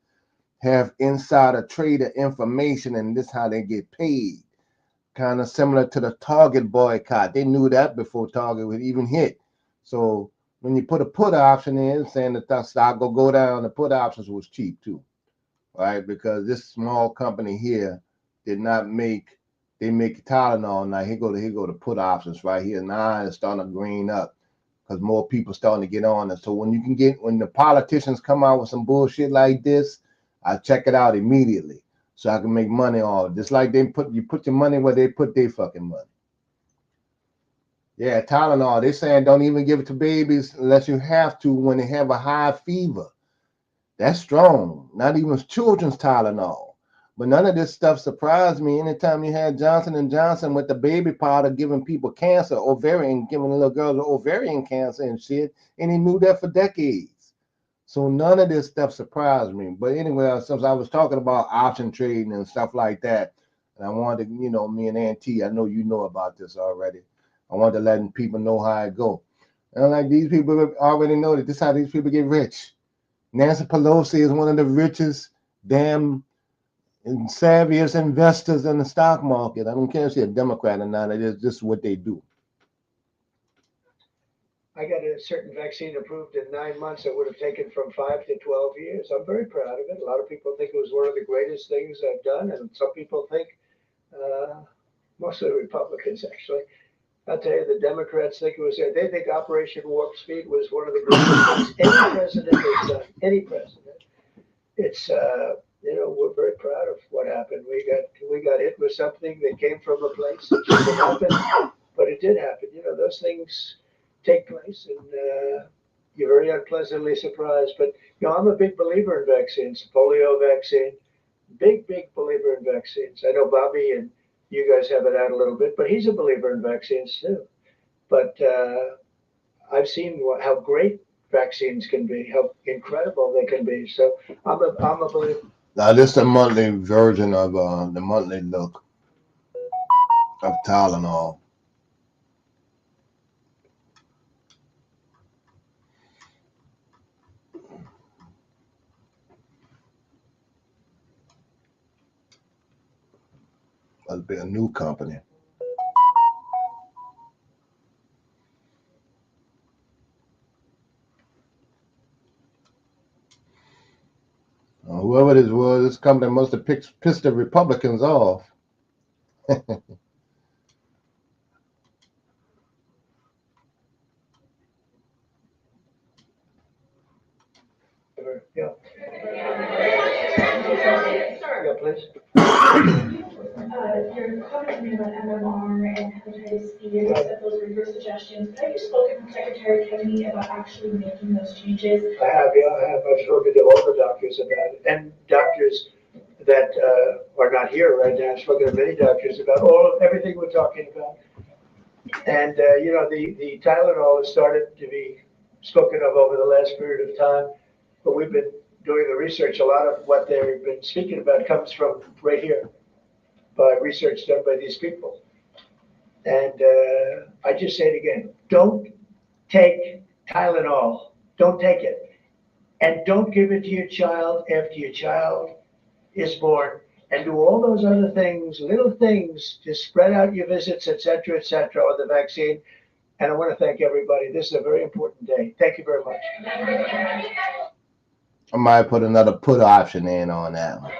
have insider trader information, and this is how they get paid. Kind of similar to the Target boycott. They knew that before Target would even hit. So when you put a put option in, saying that the stock will go down, the put options was cheap too, right? Because this small company here did not make Tylenol. Now here go the put options right here. Now it's starting to green up because more people starting to get on it. So when the politicians come out with some bullshit like this, I check it out immediately so I can make money on it. Just like you put your money where they put their fucking money. Yeah, Tylenol. They're saying don't even give it to babies unless you have to when they have a high fever. That's strong. Not even children's Tylenol. But none of this stuff surprised me. Anytime you had Johnson & Johnson with the baby powder giving people cancer, giving little girls ovarian cancer and shit, and he knew that for decades. So none of this stuff surprised me. But anyway, since I was talking about option trading and stuff like that, and I wanted to, me and Auntie, I know you know about this already. I wanted to let people know how it go. And like these people already know that this is how these people get rich. Nancy Pelosi is one of the richest, damn, and savviest investors in the stock market. I don't care if she's a Democrat or not. It is just what they do. I got a certain vaccine approved in 9 months that would have taken from 5 to 12 years. I'm very proud of it. A lot of people think it was one of the greatest things I've done, and some people think, most of the Republicans actually, I'll tell you, the Democrats think it was, they think Operation Warp Speed was one of the greatest things any president has done, any president. It's, we're very proud of what happened. We got hit with something that came from a place that shouldn't have happened, but it did happen. Those things take place, and you're very unpleasantly surprised. But, I'm a big believer in vaccines, polio vaccine, big believer in vaccines. I know Bobby and you guys have it out a little bit, but he's a believer in vaccines too. But I've seen how great vaccines can be, how incredible they can be. So I'm a believer. Now this is the monthly version of the monthly look of Tylenol. Must be a new company. Whoever this was, this company must have pissed the Republicans off. Yeah. Yeah, please. Your comment made about MMR and hepatitis B, and that those were your suggestions. Have you spoken with Secretary Kennedy about actually making those changes? I have. I've spoken to all the doctors about it, and doctors that are not here right now. I've spoken to many doctors about everything we're talking about. And, the Tylenol has started to be spoken of over the last period of time, but we've been doing the research. A lot of what they've been speaking about comes from right here by research done by these people. And I just say it again, don't take Tylenol. Don't take it. And don't give it to your child after your child is born. And do all those other things, little things, to spread out your visits, et cetera, or the vaccine. And I want to thank everybody. This is a very important day. Thank you very much. I might put another put option in on that one.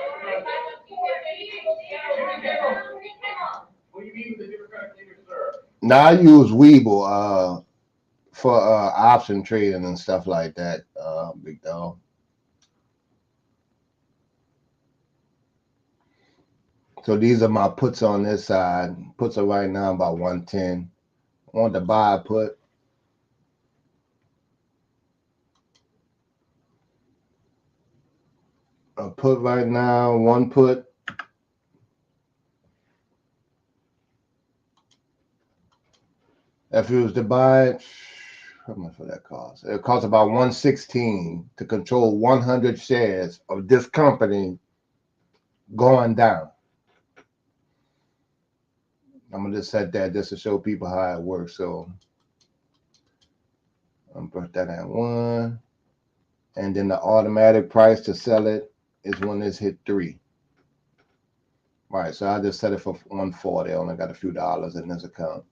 What do you mean with the Democratic leader, sir? Now I use Weeble for option trading and stuff like that, big dog. So these are my puts on this side. Puts are right now about 110. I want to buy a put. A put right now, one put. If you was to buy it, how much would that cost? It costs about 116 to control 100 shares of this company going down. I'm gonna just set that just to show people how it works. So I'm gonna put that at 1, and then the automatic price to sell it is when it's hit 3. All right, so I just set it for 140. I only got a few dollars in this account.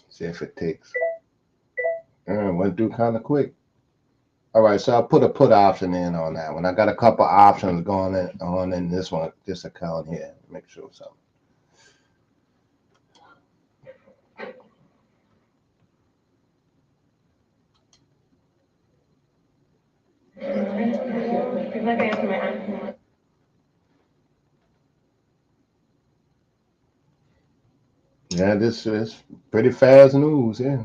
See if it takes. Went through kind of quick. All right, so I put a put option in on that one. I got a couple options going in this one, this account here. Make sure something. Yeah, this is pretty fast news, yeah.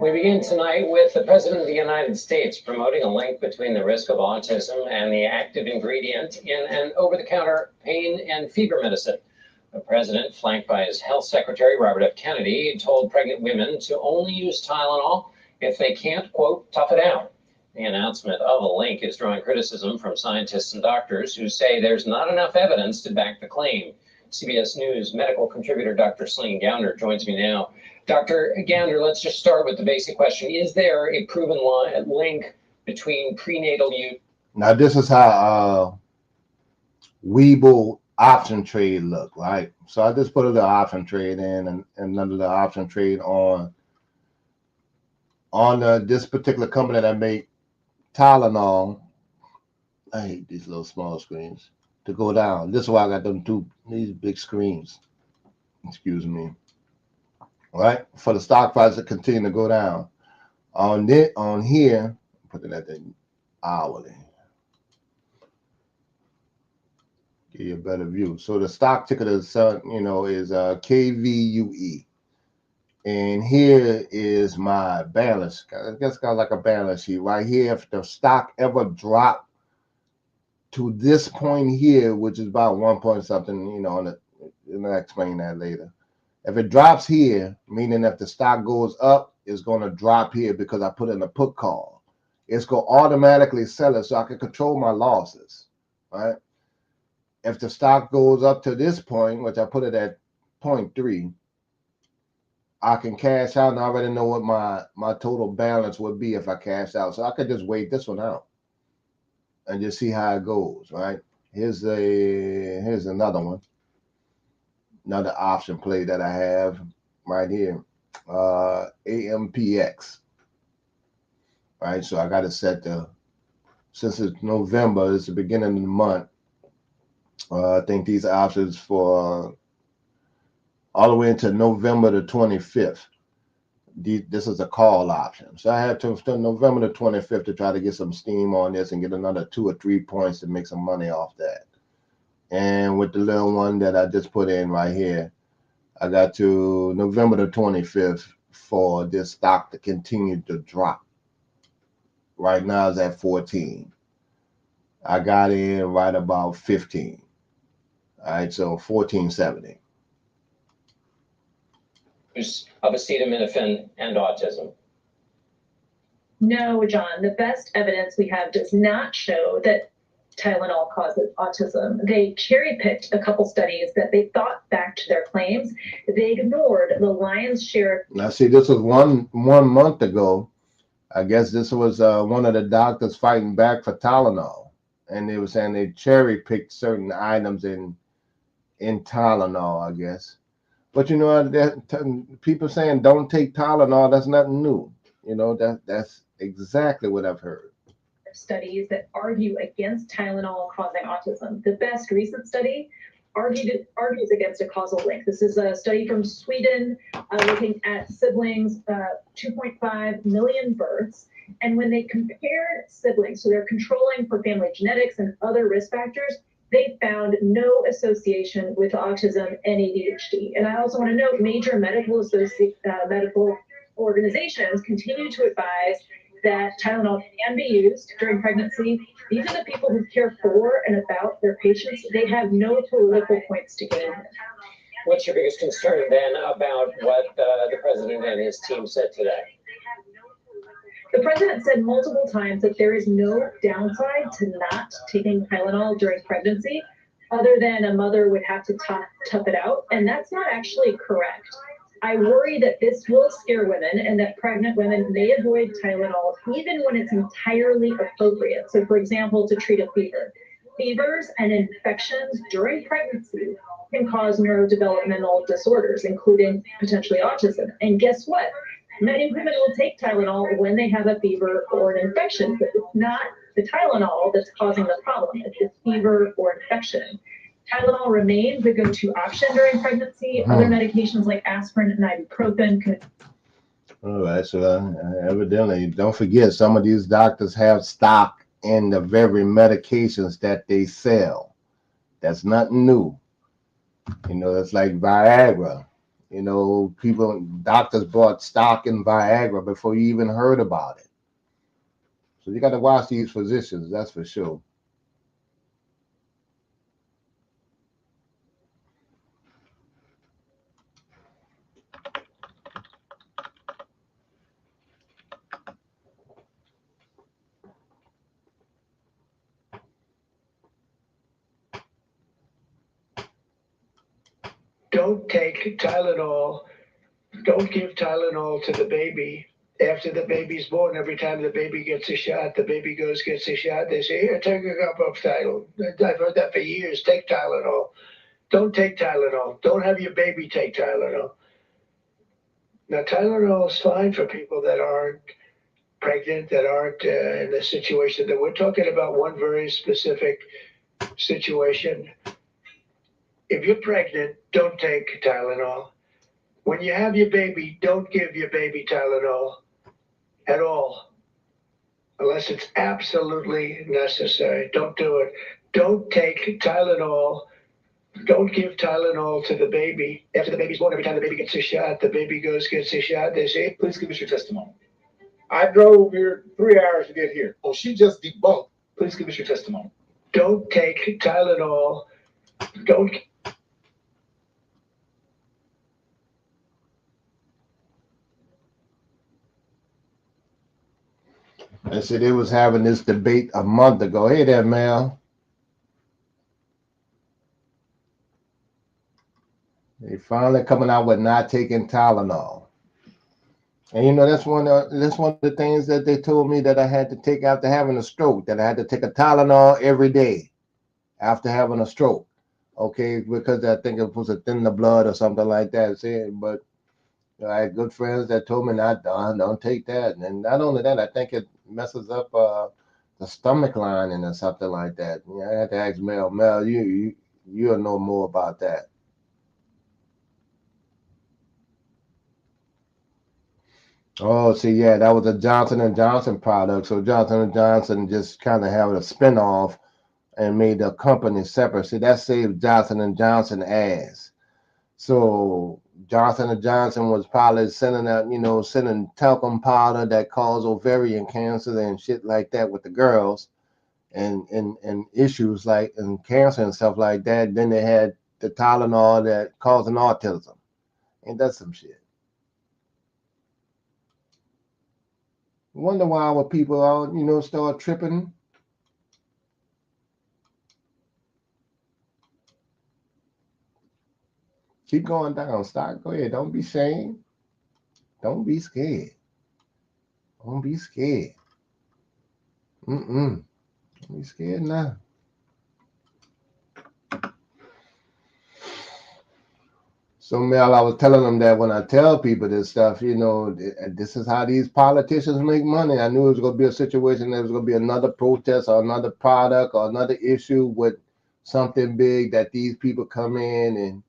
We begin tonight with the President of the United States promoting a link between the risk of autism and the active ingredient in an over-the-counter pain and fever medicine. The president, flanked by his health secretary, Robert F. Kennedy, told pregnant women to only use Tylenol if they can't, quote, tough it out. The announcement of a link is drawing criticism from scientists and doctors who say there's not enough evidence to back the claim. CBS News medical contributor Dr. Celine Gounder joins me now. Dr. Gounder, let's just start with the basic question. Is there a proven link between prenatal use? Now, this is how Weeble option trade look, right? So I just put a little option trade in and another little option trade on this particular company that make Tylenol. I hate these little small screens to go down. This is why I got these big screens. Excuse me. Right, for the stock price to continue to go down. On here, put it at the hourly. Give you a better view. So the stock ticker is KVUE, and here is my balance. I guess it's kind of like a balance sheet right here. If the stock ever dropped to this point here, which is about 1 point something, and I'll explain that later. If it drops here, meaning if the stock goes up, it's going to drop here because I put in a put call. It's going to automatically sell it so I can control my losses, right? If the stock goes up to this point, which I put it at 0.3, I can cash out, and I already know what my total balance would be if I cash out. So I could just wait this one out and just see how it goes, right? Here's another one. Another option play that I have right here, AMPX. Right, so I got to set since it's November, it's the beginning of the month. I think these options for all the way into November the 25th. This is a call option. So I have to November the 25th to try to get some steam on this and get another 2 or 3 points to make some money off that. And with the little one that I just put in right here, I got to November the 25th for this stock to continue to drop. Right now it's at 14. I got in right about 15. All right, so 1470. Of acetaminophen and autism. No, John, the best evidence we have does not show that Tylenol causes autism. They cherry-picked a couple studies that they thought backed their claims. They ignored the lion's share. Now, see, this was one month ago. I guess this was one of the doctors fighting back for Tylenol, and they were saying they cherry-picked certain items in Tylenol, I guess. But you know, people saying don't take Tylenol, that's nothing new. You know, that's exactly what I've heard. Studies that argue against Tylenol causing autism. The best recent study argues against a causal link. This is a study from Sweden looking at siblings, 2.5 million births. And when they compared siblings, so they're controlling for family genetics and other risk factors, they found no association with autism and ADHD. And I also want to note major medical organizations continue to advise that Tylenol can be used during pregnancy. Even the people who care for and about their patients, they have no political points to gain. What's your biggest concern then about what the president and his team said today? The president said multiple times that there is no downside to not taking Tylenol during pregnancy, other than a mother would have to tough it out, and that's not actually correct. I worry that this will scare women and that pregnant women may avoid Tylenol even when it's entirely appropriate. So, for example, to treat a fever. Fevers and infections during pregnancy can cause neurodevelopmental disorders, including potentially autism. And guess what? Many women will take Tylenol when they have a fever or an infection, but it's not the Tylenol that's causing the problem. It's the fever or infection. Tylenol remains a go-to option during pregnancy. Other medications like aspirin and ibuprofen can. All right, so evidently, don't forget, some of these doctors have stock in the very medications that they sell. That's nothing new. You know, it's like Viagra. You know, doctors bought stock in Viagra before you even heard about it. So you got to watch these physicians, that's for sure. Don't take Tylenol. Don't give Tylenol to the baby after the baby's born. Every time the baby gets a shot, the baby gets a shot. They say, here, take a cup of Tylenol. I've heard that for years. Take Tylenol. Don't take Tylenol. Don't have your baby take Tylenol. Now, Tylenol is fine for people that aren't pregnant, that aren't in the situation that we're talking about. One very specific situation. If you're pregnant, don't take Tylenol. When you have your baby, don't give your baby Tylenol at all, unless it's absolutely necessary. Don't do it. Don't take Tylenol. Don't give Tylenol to the baby after the baby's born. Every time the baby gets a shot, the baby gets a shot. They say, please give us your testimony. I drove here 3 hours to get here. Oh, she just debunked. Please give us your testimony. Don't take Tylenol. Don't. I said they was having this debate a month ago. Hey there, Mel. They finally coming out with not taking Tylenol. And you know, that's one of the things that they told me that I had to take after having a stroke, that I had to take a Tylenol every day after having a stroke. Okay, because I think it was to thin the blood or something like that. See, but I had good friends that told me don't take that. And not only that, I think it messes up the stomach lining or something like that. I had to ask Mel, you You'll know more about that. Oh, see, yeah, that was a Johnson and Johnson product. So Johnson and Johnson just kind of have a spinoff and made the company separate. See, that saved Johnson and Johnson ass. So Johnson and Johnson was probably sending out, sending talcum powder that caused ovarian cancer and shit like that with the girls, and issues like and cancer and stuff like that. Then they had the Tylenol that causing autism. Ain't that some shit? Wonder why our people all, start tripping. Keep going down, Stock. Go ahead. Don't be ashamed. Don't be scared. Don't be scared. Don't be scared now. So, Mel, I was telling them that when I tell people this stuff, this is how these politicians make money. I knew it was going to be a situation, there was going to be another protest or another product or another issue with something big that these people come in and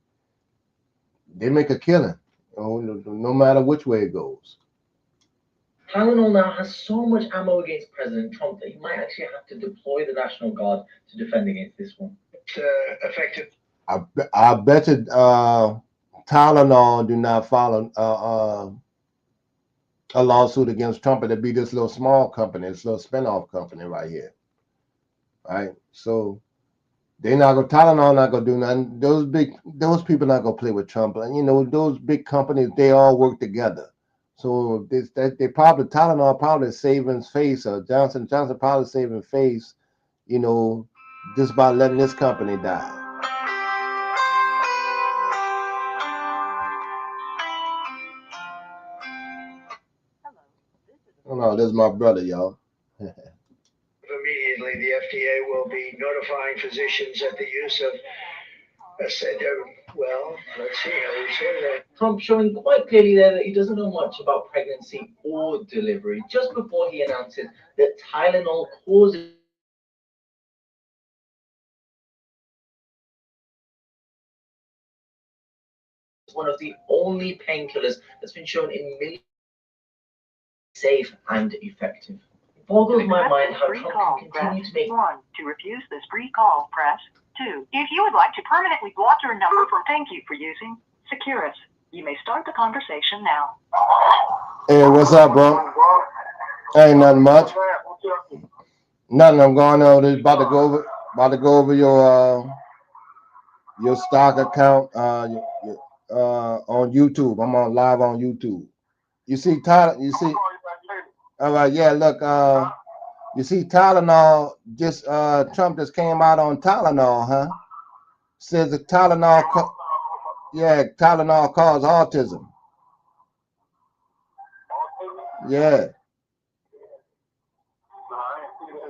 they make a killing, no matter which way it goes. Tylenol now has so much ammo against President Trump that he might actually have to deploy the National Guard to defend against this one. It's effective. I bet you Tylenol do not follow a lawsuit against Trump. It'd be this little small company, this little spinoff company right here. Right? So they not gonna Tylenol not gonna do nothing. Those people not gonna play with Trump. And those big companies, they all work together. So they probably Tylenol probably saving face, or Johnson probably saving face, just by letting this company die. Oh no, this is my brother, y'all. Immediately, the FDA will be notifying physicians that the use of let's see how we say that. Trump showing quite clearly there that he doesn't know much about pregnancy or delivery, just before he announces that Tylenol causes one of the only painkillers that's been shown in millions safe and effective. It boggles my mind how Trump can continue to make 1. To refuse this free call, press 2. If you would like to permanently block your number from thank you for using Securus, you may start the conversation now. Hey, what's up, bro? Ain't nothing much. Nothing. I'm going over this. About to go over your stock account on YouTube. I'm on live on YouTube. You see Tyler? You see? All right. Yeah. Look. You see Tylenol? Just Trump just came out on Tylenol, huh? Says that Tylenol causes autism. Yeah.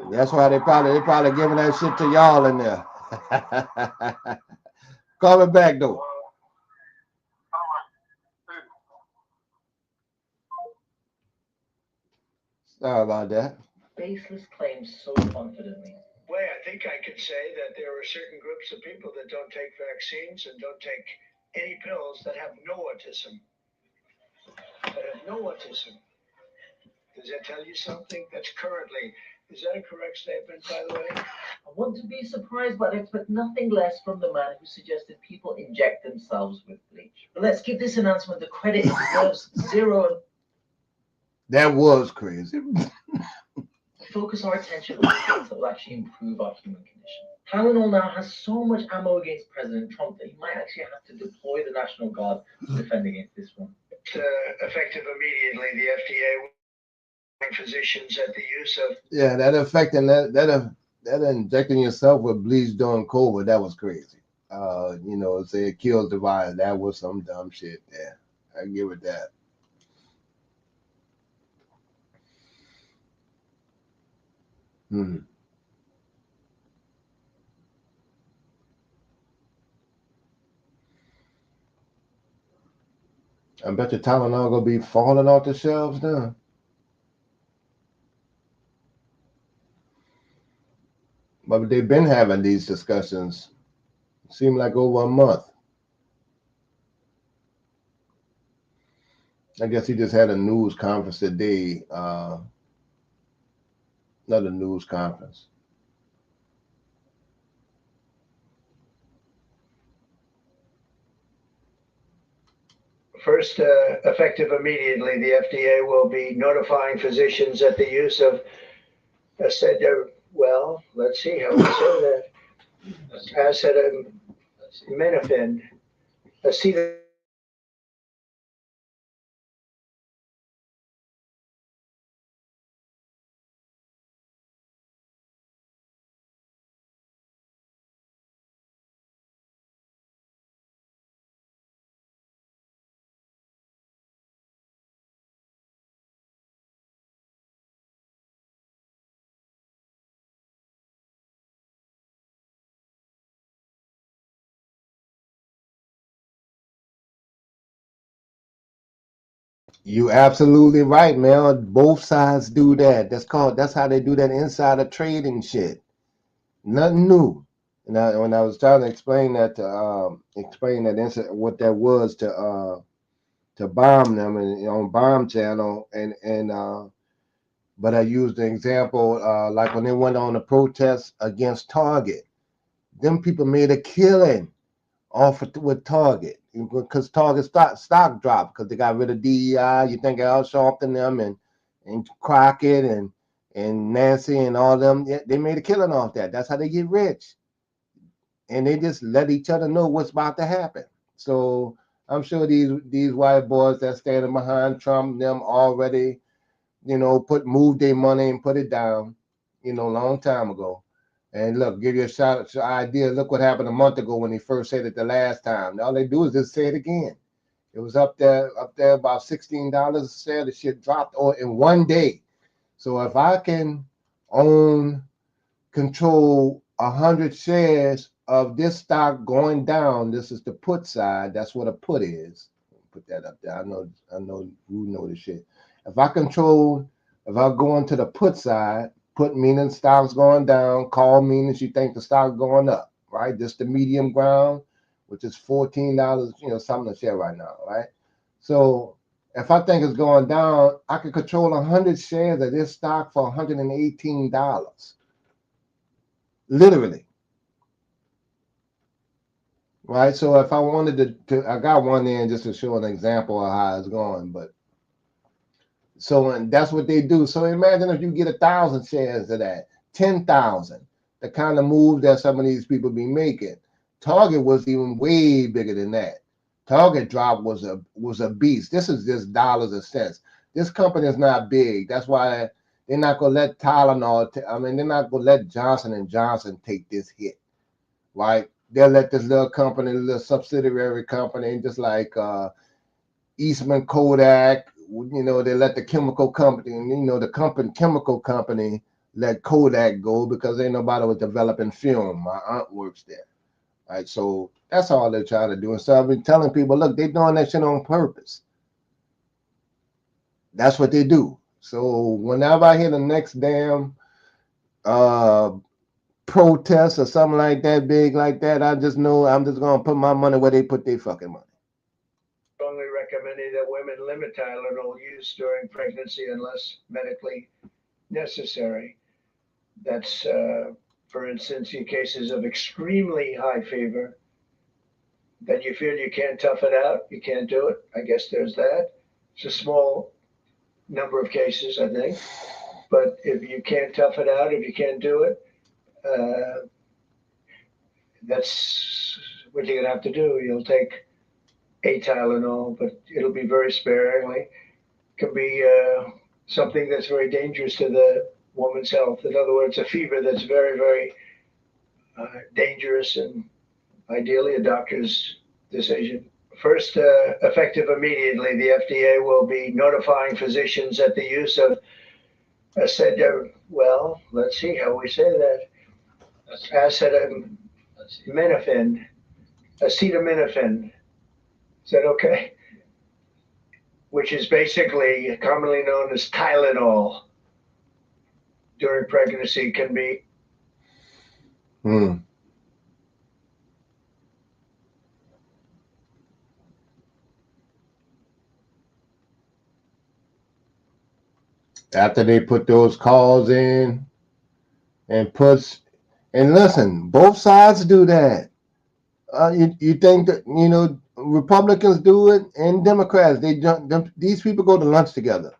That's why they probably giving that shit to y'all in there. Call me back though. Sorry about that. baseless claims so confidently. Well, I think I can say that there are certain groups of people that don't take vaccines and don't take any pills that have no autism. Does that tell you something? That's currently. Is that a correct statement, by the way? I want to be surprised, but I expect nothing less from the man who suggested people inject themselves with bleach. But let's give this announcement the credit it deserves. Zero. That was crazy. Focus our attention on things that will actually improve our human condition. Tylenol now has so much ammo against President Trump that he might actually have to deploy the National Guard to defend against this one. It's effective immediately. The FDA will physicians at the use of that affecting that injecting yourself with bleach during COVID, that was crazy. Say it kills the virus. That was some dumb shit. Yeah, I give it that. I bet your Tylenol gonna be falling off the shelves now. But they've been having these discussions Seemed like over a month. I guess he just had a news conference today. Another news conference. First, effective immediately, the FDA will be notifying physicians that the use of well, let's see how we say that. Acetaminophen, acetaminophen. You absolutely right, man. Both sides do that. That's how they do that insider trading shit. Nothing new. And when I was trying to explain that to what that was to bomb them and on bomb channel and but I used the example like when they went on the protest against Target. Them people made a killing off with Target because Target stock dropped because they got rid of DEI. You think Al Sharpton them and Crockett and Nancy and all them, yeah, they made a killing off that. That's how they get rich, and they just let each other know what's about to happen. So I'm sure these white boys that's standing behind Trump them already, moved their money and put it down, long time ago. And look, give you a shot idea. Look what happened a month ago when he first said it the last time. All they do is just say it again. It was up there about $16 a share. The shit dropped in one day. So if I can control 100 shares of this stock going down, this is the put side. That's what a put is. Put that up there. I know you know this shit. If I go into the put side, put meaning stock's going down, call meaning you think the stock going up, right? This the medium ground, which is $14, something a share right now, right? So if I think it's going down, I can control 100 shares of this stock for $118. Literally. Right. So if I wanted to I got one in just to show an example of how it's going, but and that's what they do. So imagine if you get 1,000 shares of that, 10,000, the kind of move that some of these people be making. Target was even way bigger than that. Target drop was a beast. This is just dollars and cents. This company is not big. That's why they're not gonna let Tylenol. They're not gonna let Johnson & Johnson take this hit, right? They'll let this little company, little subsidiary company, just like Eastman Kodak, they let the chemical company, the chemical company let Kodak go because ain't nobody was developing film. My aunt works there. Right. So that's all they're trying to do. And so I've been telling people, look, they're doing that shit on purpose. That's what they do. So whenever I hear the next damn protest or something like that, big like that, I just know I'm just gonna put my money where they put their fucking money. Strongly recommending that women limit Tylenol use during pregnancy unless medically necessary. That's, for instance, in cases of extremely high fever, that you feel you can't tough it out, you can't do it. I guess there's that. It's a small number of cases, I think. But if you can't tough it out, if you can't do it, that's what you're gonna have to do. You'll take a Tylenol, but it'll be very sparingly. It can be something that's very dangerous to the woman's health. In other words, a fever that's very, very dangerous and ideally a doctor's decision. First, effective immediately, the FDA will be notifying physicians that the use of well, let's see how we say that. Acetaminophen. Acetaminophen. Is that okay? Which is basically commonly known as Tylenol during pregnancy can be. After they put those calls in and puts, and listen, both sides do that. You think that, Republicans do it and Democrats, these people go to lunch together.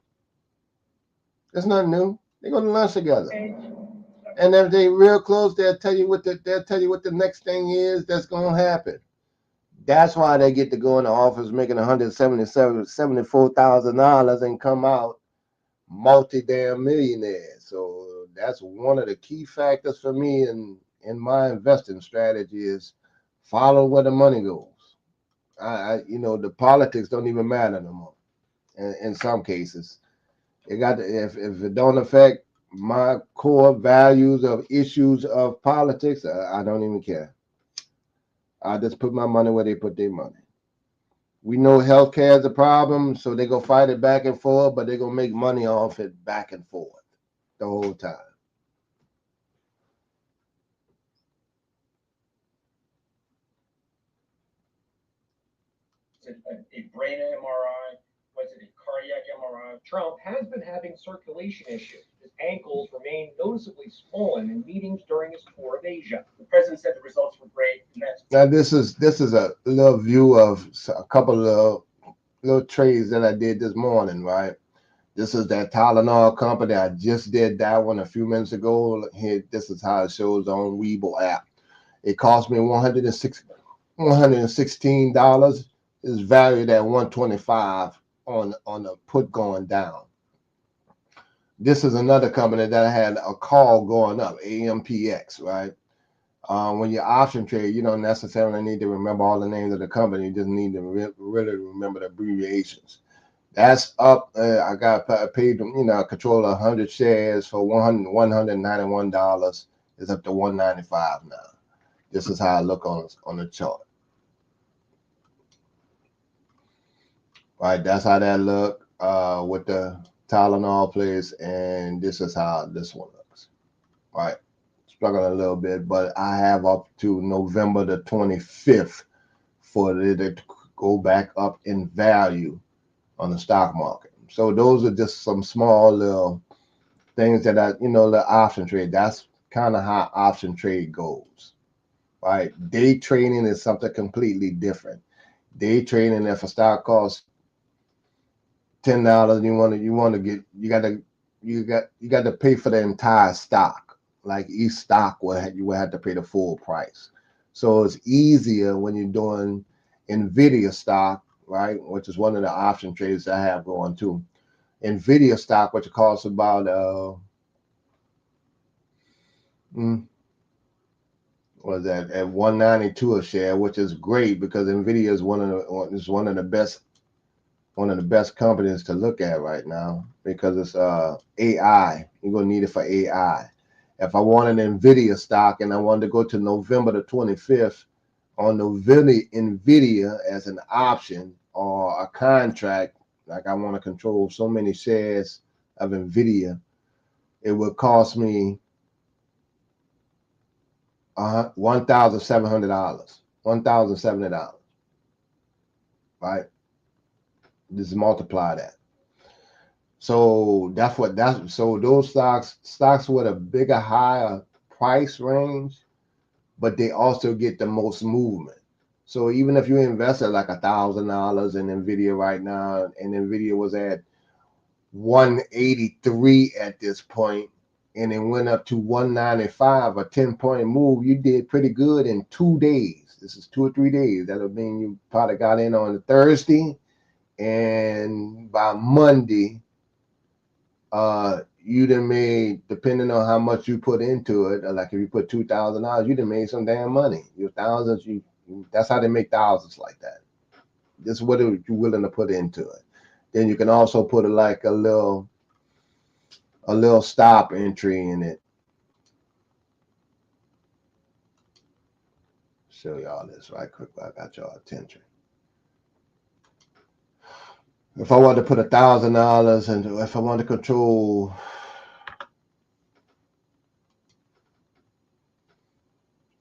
That's nothing new. They go to lunch together. And if they real close, they'll tell you what the next thing is that's gonna happen. That's why they get to go in the office making $174,000 and come out multi-damn millionaires. So that's one of the key factors for me in my investing strategy is follow where the money goes. The politics don't even matter no more. In some cases, if it don't affect my core values of issues of politics, I don't even care. I just put my money where they put their money. We know healthcare is a problem, so they go fight it back and forth, but they're gonna make money off it back and forth the whole time. A brain MRI? Was it a cardiac MRI? Trump has been having circulation issues. His ankles remain noticeably swollen in meetings during his tour of Asia. The president said the results were great, and that's Now this is a little view of a couple of little trades that I did this morning, right? This is that Tylenol company. I just did that one a few minutes ago. Here, this is how it shows on Webull app. It cost me $116. It's valued at $125 on the put going down. This is another company that I had a call going up, AMPX, right? When you option trade, you don't necessarily need to remember all the names of the company. You just need to really remember the abbreviations. That's up. I got paid, control 100 shares for $191. It's up to $195 now. This is how I look on the chart. Right, that's how that look with the Tylenol place, and this is how this one looks. Right, struggling a little bit, but I have up to November the 25th for it to go back up in value on the stock market. So those are just some small little things that the option trade. That's kind of how option trade goes. Right, day trading is something completely different. Day trading, if a stock costs $10, you got to pay for the entire stock. Like each stock you will have to pay the full price. So it's easier when you're doing Nvidia stock, right, which is one of the option trades I have going too. Nvidia stock, which costs about was that at 192 a share, which is great because Nvidia is one of the best companies to look at right now because it's AI. You're gonna need it for AI. If I want an Nvidia stock and I wanted to go to November the 25th on Nvidia as an option or a contract, like I want to control so many shares of Nvidia, it would cost me $1,70, right? Just multiply that. So so those stocks with a bigger, higher price range, but they also get the most movement. So even if you invest at like $1,000 in Nvidia right now, and Nvidia was at 183 at this point, and it went up to 195, a 10-point move, you did pretty good in 2 days. This is 2 or 3 days. That'll mean you probably got in on Thursday, and by Monday, you done made, depending on how much you put into it, like if you put $2,000, you done made some damn money. Your thousands, that's how they make thousands like that. This is what you're willing to put into it. Then you can also put like a little stop entry in it. Show y'all this right quick. I got y'all attention. If I want to put $1,000 and if I want to control,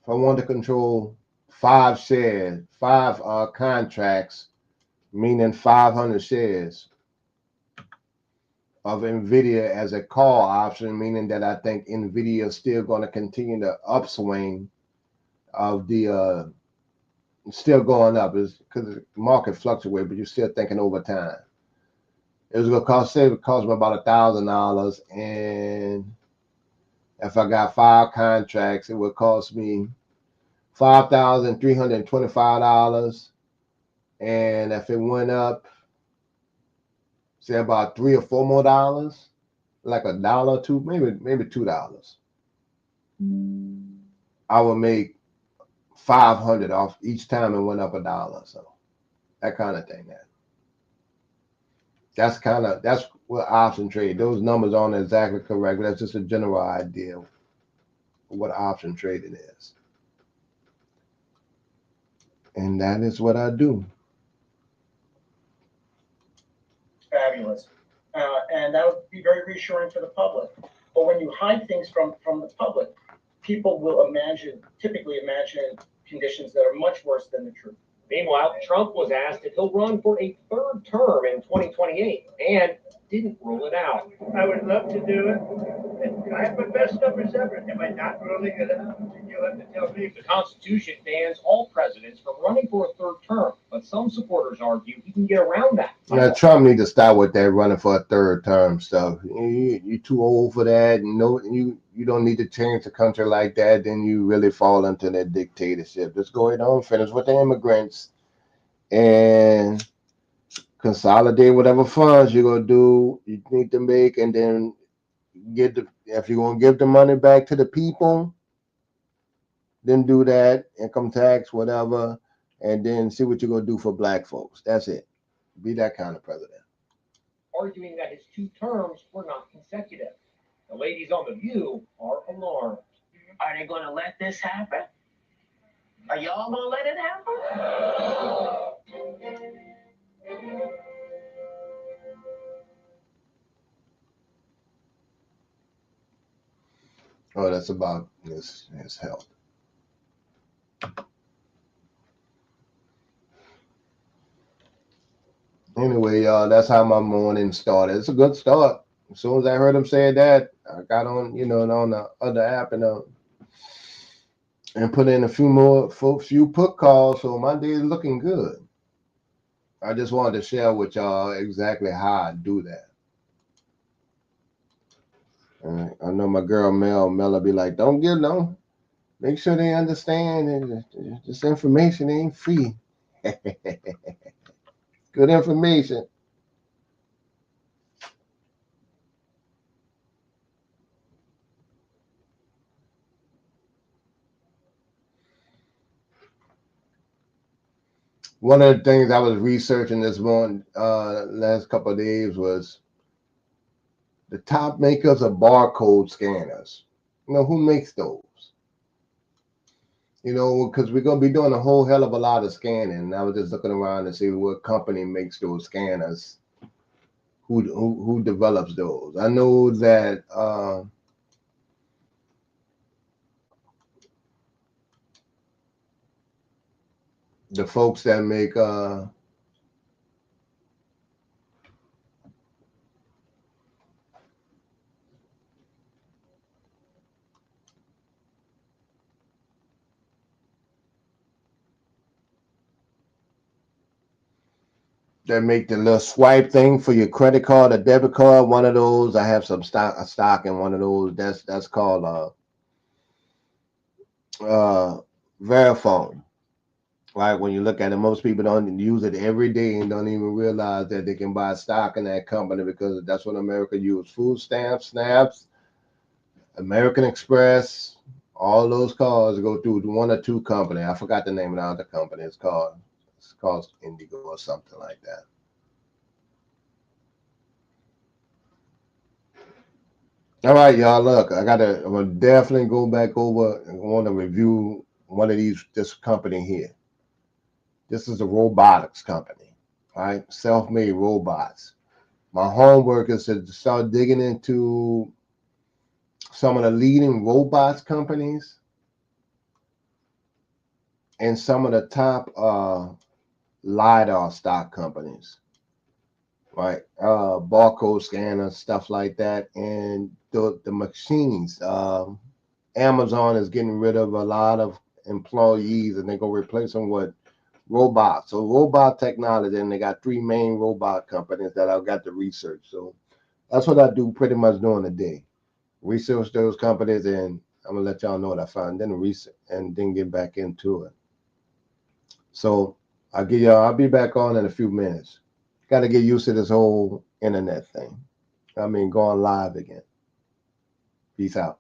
if I want to control 5 shares, 5 contracts, meaning 500 shares of NVIDIA as a call option, meaning that I think NVIDIA is still going to continue the upswing of the still going up. Is because the market fluctuates, but you're still thinking over time. It was going to cost me about $1,000, and if I got 5 contracts, it would cost me $5,325. And if it went up, say about $3 or $4 more, like $1 or $2, maybe $2, I would make 500 off each time it went up $1. So that kind of thing. That's what option trade. Those numbers aren't exactly correct, but that's just a general idea of what option trading is. And that is what I do. Fabulous. And that would be very reassuring for the public. But when you hide things from the public, people will typically imagine conditions that are much worse than the truth. Meanwhile, Trump was asked if he'll run for a 3rd term in 2028 and didn't rule it out. I would love to do it. I have my best numbers ever. Am I not ruling it out? You'll have to tell me. The Constitution bans all presidents from running for a 3rd term, but some supporters argue he can get around that. Yeah, Trump needs to start with that running for a 3rd term stuff. You're too old for that. You don't need to change the country like that. Then you really fall into that dictatorship. Just go ahead and finish with the immigrants and consolidate whatever funds you're gonna do. You need to make, and then if you're gonna give the money back to the people, then do that, income tax, whatever, and then see what you're gonna do for black folks. That's it. Be that kind of president. Arguing that his 2 terms were not consecutive. The ladies on The View are alarmed. Are they going to let this happen? Are y'all going to let it happen? Oh, that's about his health. Anyway, y'all, that's how my morning started. It's a good start. As soon as I heard him say that, I got on, on the other app and put in a few put calls. So my day is looking good. I just wanted to share with y'all exactly how I do that. I know my girl Mel will be like, don't give no. Make sure they understand that this information ain't free. Good information. One of the things I was researching this morning, last couple of days, was the top makers of barcode scanners. Who makes those? Because we're going to be doing a whole hell of a lot of scanning. And I was just looking around to see what company makes those scanners. Who develops those? I know that the folks that make that make the little swipe thing for your credit card or debit card. One of those, I have some stock in one of those. That's called Verifone. Right? When you look at it, most people don't use it every day and don't even realize that they can buy stock in that company because that's what America uses. Food stamps, Snaps, American Express, all those cards go through one or two companies. I forgot the name of the other company. It's called Indigo or something like that. All right, y'all. Look, I'm gonna definitely go back over and want to review one of this company here. This is a robotics company, right? Self-made robots. My homework is to start digging into some of the leading robots companies and some of the top LiDAR stock companies, right? Barcode scanners, stuff like that, and the machines. Amazon is getting rid of a lot of employees, and they're gonna replace them with robots. So robot technology, and they got 3 main robot companies that I've got to research. So that's what I do pretty much during the day. Research those companies, and I'm gonna let y'all know what I find, then research, and then get back into it. So I'll be back on in a few minutes. Got to get used to this whole internet thing. I mean, going live again. Peace out.